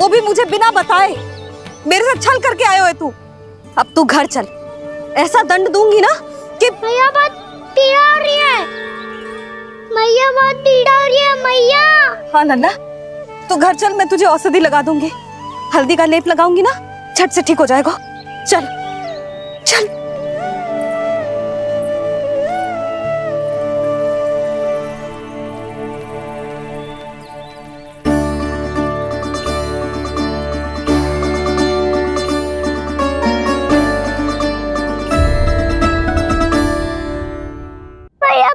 वो भी मुझे बिना बताए। मेरे से छल करके आए हो तू। अब तू घर चल, ऐसा दंड दूंगी ना कि मैया बहुत पीड़ा हो रही है। मैया बहुत पीड़ा हो रही है मैया। हाँ नन्ना, तू घर चल, मैं तुझे औषधि लगा दूंगी। हल्दी का लेप लगाऊंगी ना, झट से ठीक हो जाएगा। चल चल।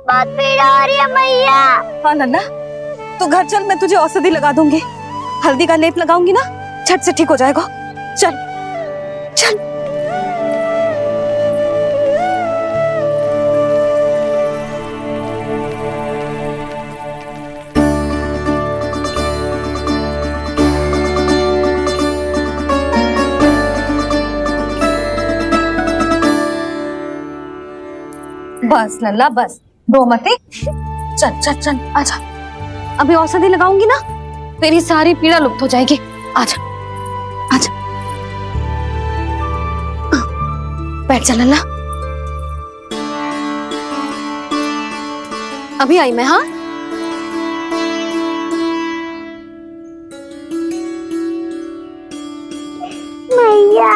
बहुत पीड़ा हो रही है मैया। हाँ नन्ना, तू घर चल, मैं तुझे औषधि लगा दूंगी। हल्दी का लेप लगाऊंगी ना, झट से ठीक हो जाएगा। चल चल। बस लल्ला बस, रो मत। चल चल चल, आजा। अभी औषधि लगाऊंगी ना, तेरी सारी पीड़ा लुप्त हो जाएगी। आजा आजा। बैठ जा लल्ला। अभी आई मैं। हाँ मैया।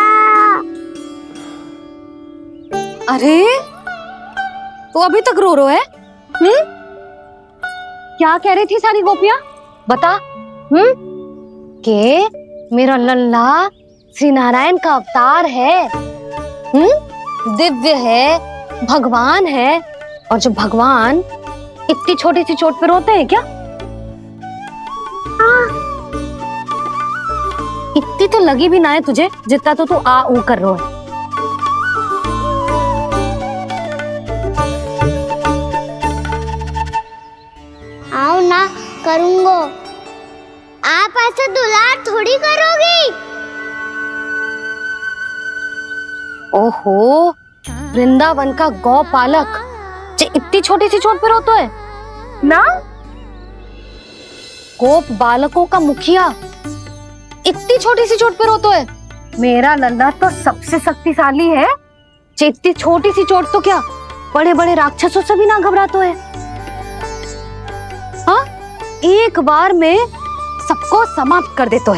अरे तो अभी तक रो रो है? क्या कह रही थी सारी गोपियां? बता। के मेरा लल्ला श्री नारायण का अवतार है, दिव्य है, भगवान है। और जो भगवान इतनी छोटी सी चोट पे रोते हैं क्या? इतनी तो लगी भी ना है तुझे जितना तो तू आ ऊ कर रो है। आओ ना करूंगो। आप ऐसा दुलार थोड़ी करोगी। ओहो, वृंदावन का गौपालक जो इतनी छोटी सी चोट पे रोता है ना? गोप बालकों का मुखिया इतनी छोटी सी चोट पे रोता है? मेरा लल्ला तो सबसे शक्तिशाली है। इतनी छोटी सी चोट तो क्या बड़े बड़े राक्षसों से भी ना घबराता है। हाँ, एक बार में सबको समाप्त कर देता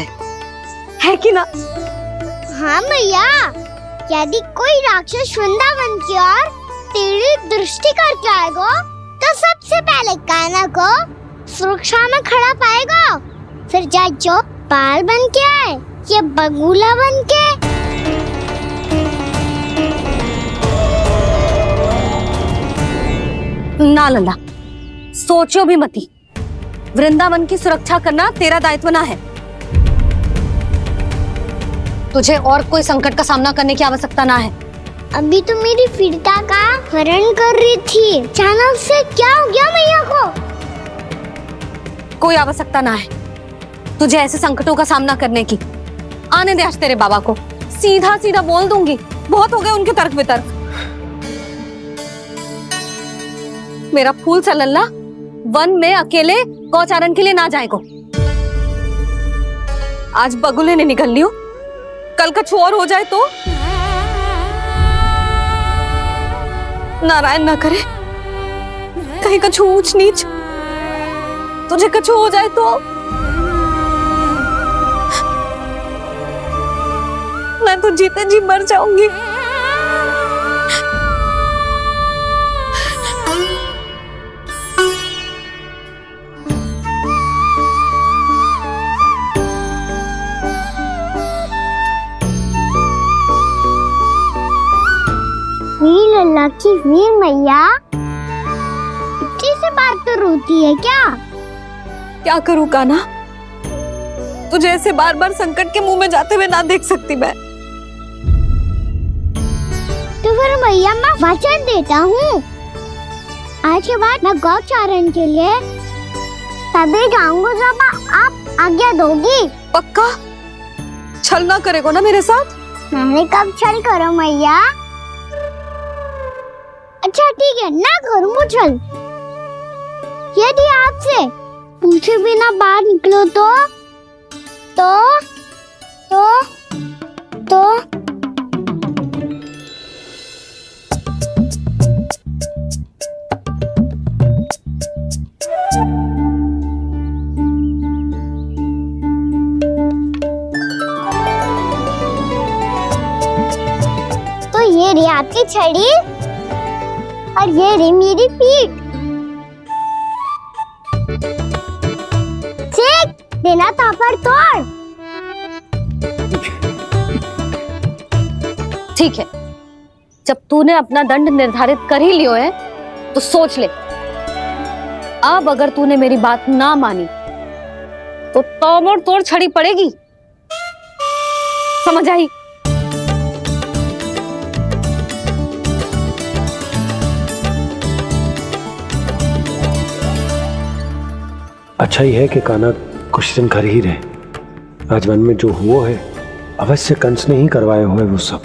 है कि ना? हाँ मैया, यदि कोई राक्षस वृंदावन की ओर तेरी दृष्टि करके आएगा तो सबसे पहले कान्हा को सुरक्षा में खड़ा पाएगा। फिर चाहे जो बाल बन के आए या बगुला बन के। ना लल्ला, सोचो भी मती। वृंदावन की सुरक्षा करना तेरा दायित्व ना है। तुझे और कोई संकट का सामना करने की आवश्यकता ना है। अभी तो मेरी पीड़िता का हरण कर रही थी, अचानक से क्या हो गया मैया को? कोई आवश्यकता ना है तुझे ऐसे संकटों का सामना करने की। आने दे आज तेरे बाबा को, सीधा सीधा बोल दूंगी। बहुत हो गए उनके तर्क वितर्क। मेरा फूल सा लल्ला वन में अकेले गौचारण के लिए ना जाएगो। आज बगुले ने निकल लियो, कल कछु और हो जाए तो? नारायण ना करे, कहीं कछु ऊंच नीच तुझे कछु हो जाए तो? मैं तो जीते जी मर जाऊंगी। वीर लल्ला की वीर मैया इतनी सी बात तो रोती है क्या? क्या करूं कान्हा, तुझे ऐसे बार बार संकट के मुंह में जाते हुए ना देख सकती मैं। तो फिर मैया मैं वचन देता हूँ, आज के बाद मैं गौचारण के लिए तभी जाऊंगा जब आप आज्ञा दोगी। पक्का? छल ना करेगो ना मेरे साथ? मैंने कब छल करो मैया? अच्छा ठीक है, ना करूँ छल। यदि आपसे पूछे बिना बाहर निकलो तो ये रे आपकी छड़ी और ये रे मेरी पीठ। सेक देना तापर तोड़। ठीक है, जब तूने अपना दंड निर्धारित कर ही लियो है तो सोच ले, अब अगर तूने मेरी बात ना मानी तो तोड़ तोड़ छड़ी पड़ेगी। समझ आई? अच्छा ही है कि कान्हा कुछ दिन घर ही रहे। आज वन में जो हुआ है अवश्य कंस ने ही करवाए हुए वो सब।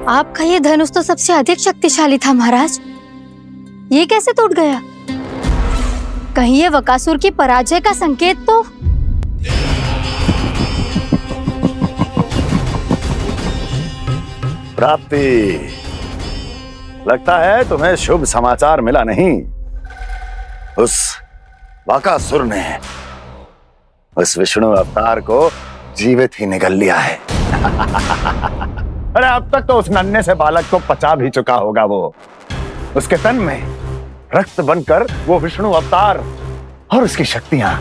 आपका ये धनुष तो सबसे अधिक शक्तिशाली था महाराज। ये कैसे टूट गया? कहीं ये बकासुर की पराजय का संकेत तो? प्राप्ति, लगता है तुम्हें शुभ समाचार मिला नहीं। उस बकासुर ने उस विष्णु अवतार को जीवित ही निगल लिया है। अरे अब तक तो उस नन्हे से बालक को पचा भी चुका होगा वो। उसके तन में रक्त बनकर वो विष्णु अवतार और उसकी शक्तियां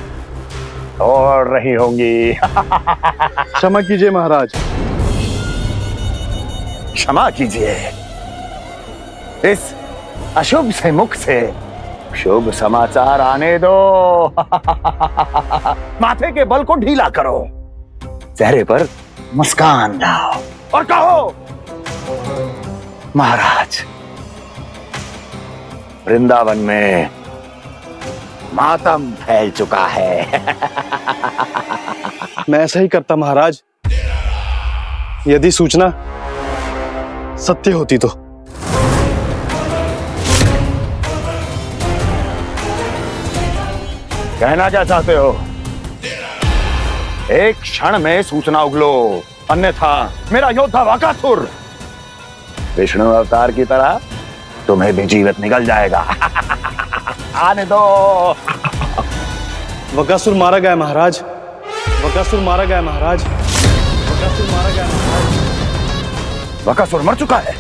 दौड़ रही होंगी। क्षमा कीजिए महाराज। क्षमा कीजिए। इस अशुभ से मुख से शुभ समाचार आने दो। माथे के बल को ढीला करो, चेहरे पर मुस्कान लाओ और कहो, महाराज, वृंदावन में मातम फैल चुका है। मैं ऐसा ही करता महाराज, यदि सूचना सत्य होती तो। कहना क्या चाहते हो? एक क्षण में सूचना उगलो, अन्यथा मेरा योद्धा बकासुर विष्णु अवतार की तरह तुम्हें भी जीवित निगल जाएगा। आने दो। बकासुर मारा गया महाराज, बकासुर मारा गया महाराज, बकासुर मारा गया महाराज। बकासुर मर चुका है?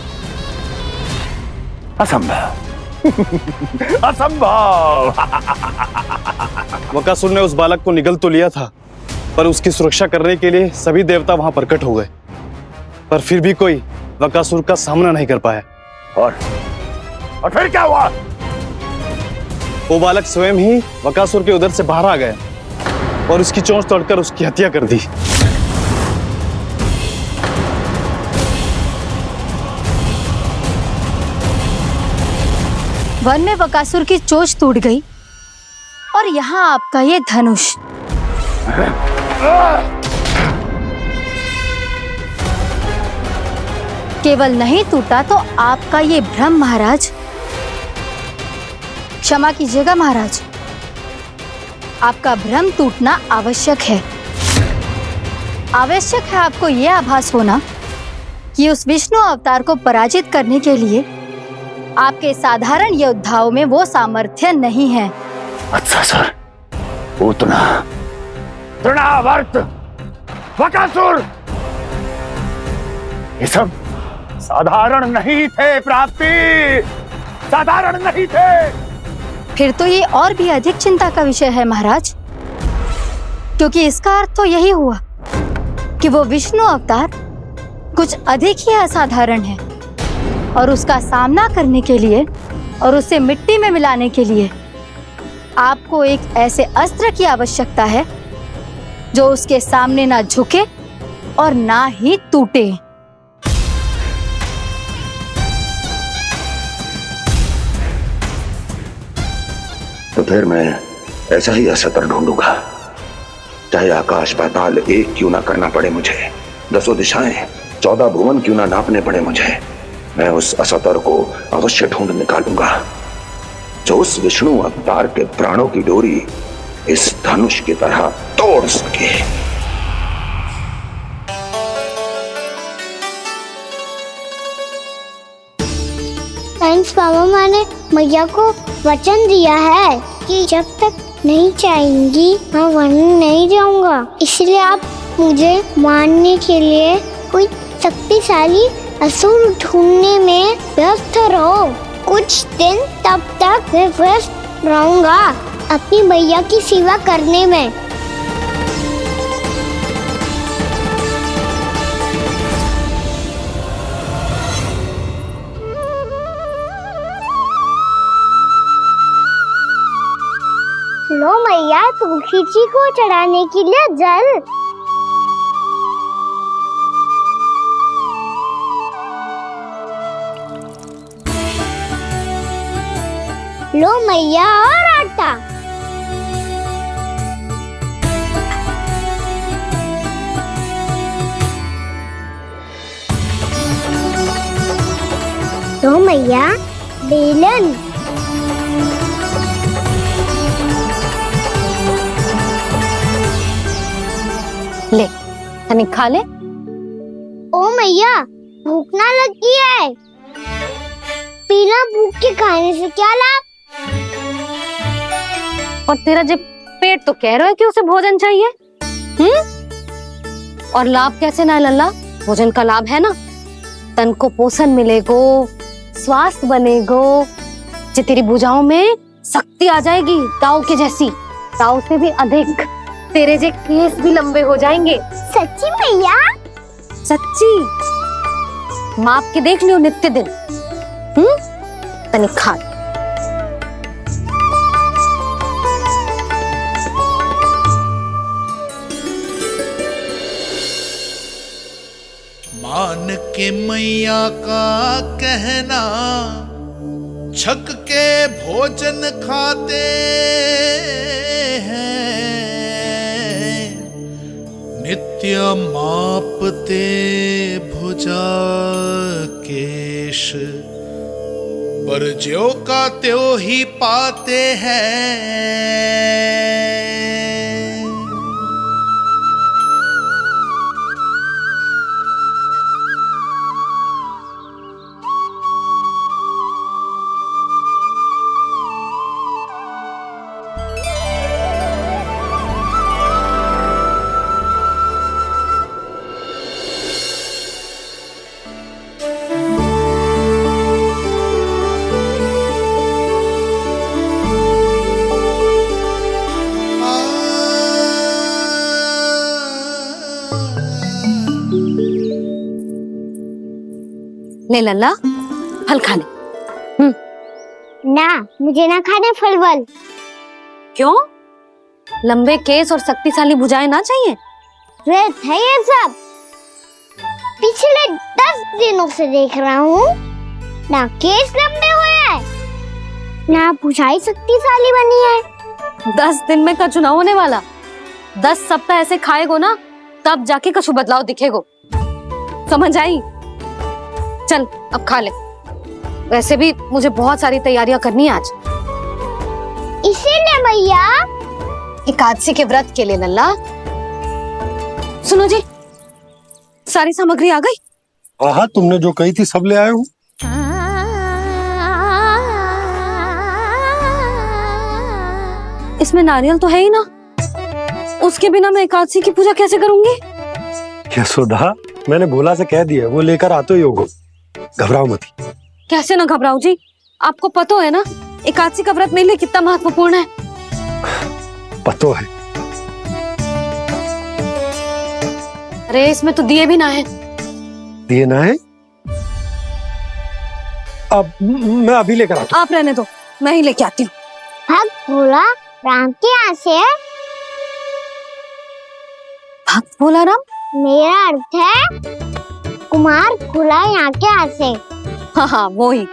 असंभव। असंभव। बकासुर ने उस बालक को निगल तो लिया था, पर उसकी सुरक्षा करने के लिए सभी देवता वहां प्रकट हो गए, पर फिर भी कोई बकासुर का सामना नहीं कर पाया। और फिर क्या हुआ? वो बालक स्वयं ही बकासुर के उदर से बाहर आ गया और उसकी चोंच तोड़कर उसकी हत्या कर दी। वन में बकासुर की चोंच टूट गई और यहाँ आपका ये धनुष। केवल नहीं टूटा तो आपका ये भ्रम महाराज। क्षमा कीजिएगा महाराज, आपका भ्रम टूटना आवश्यक है। आवश्यक है आपको यह आभास होना कि उस विष्णु अवतार को पराजित करने के लिए आपके साधारण योद्धाओं में वो सामर्थ्य नहीं है। अच्छा सर, उतना तृणावर्त, बकासुर, ये सब साधारण नहीं थे प्राप्ति, साधारण नहीं थे। फिर तो ये और भी अधिक चिंता का विषय है महाराज, क्योंकि इसका अर्थ तो यही हुआ कि वो विष्णु अवतार कुछ अधिक ही असाधारण है और उसका सामना करने के लिए और उसे मिट्टी में मिलाने के लिए आपको एक ऐसे अस्त्र की आवश्यकता है जो उसके सामने ना झुके और ना ही टूटे। तो फिर मैं ऐसा ही असत्र ढूंढूंगा, चाहे आकाश पाताल एक क्यों ना करना पड़े मुझे, 10 दिशाएं 14 भुवन क्यों ना नापने पड़े मुझे। मैं उस असतर को अवश्य ढूंढ निकालूंगा जो उस विष्णु अवतार के प्राणों की डोरी इस धनुष की तरह तोड़ सके। थैंक्स मामा ने मैया को वचन दिया है कि जब तक नहीं चाहेंगी मैं वन नहीं जाऊंगा, इसलिए आप मुझे मारने के लिए कोई शक्तिशाली असुर ढूंढने में व्यस्त रहो। कुछ दिन तब तक मैं व्यस्त रहूंगा अपनी मैया की सेवा करने में। लो मैया, तुलसी जी को चढ़ाने के लिए जल। लो मैया, और आटा। लो मैया, बेलन। ले तनिक खा ले। ओ मैया भूख ना लगी है। बिना भूख के खाने से क्या लाभ? और तेरा जब पेट तो कह रहा है कि उसे भोजन चाहिए। और लाभ कैसे ना लल्ला? भोजन का लाभ है ना, तन को पोषण मिलेगो, स्वास्थ्य बनेगो, जे तेरी भुजाओं में शक्ति आ जाएगी ताऊ के जैसी, ताऊ से भी अधिक। तेरे जे केस भी लंबे हो जाएंगे। सच्ची मैया? सच्ची। माप के देख लियो नित्य दिन। तनिक खा। मान के मैया का कहना, छक के भोजन खाते हैं, नित्य मापते भुजा केश, पर ज्यों का त्यों ही पाते हैं। ले लल्ला फल खा ले। ना मुझे ना खाने फल वल। क्यों? लंबे केस और शक्तिशाली भुजाएं ना चाहिए? व्यर्थ है ये सब। पिछले 10 दिनों से देख रहा हूँ, ना केस लंबे हुए हैं, ना भुजाएं शक्तिशाली बनी है। 10 दिन में का चुनाव होने वाला। 10 सप्ताह ऐसे खाएगो ना, तब जाके कछु बदलाव दिखेगो। समझ आई? चल अब खा ले। वैसे भी मुझे बहुत सारी तैयारियां करनी है आज। इसीलिए भैया एकादशी के व्रत के लिए लल्ला। सुनो जी, सारी सामग्री आ गई? हाँ, तुमने जो कही थी सब ले आए हूँ। इसमें नारियल तो है ही ना, उसके बिना मैं एकादशी की पूजा कैसे करूंगी? यशोदा, मैंने भोला से कह दिया, वो लेकर आते ही होगा, घबराओ मत। कैसे ना घबराओ जी, आपको पता है ना एकादशी का व्रत मेरे लिए कितना महत्वपूर्ण है। पतो है। अरे इसमें तो दिए भी ना है। दिए ना है? अब मैं अभी लेकर आता हूँ। आप रहने दो, मैं ही लेके आती हूँ। भक्त भोला राम के यहाँ से है? भक्त भोला राम? मेरा अर्थ है कुमार भोला यहाँ के यहाँ से। हाँ हाँ वो ही।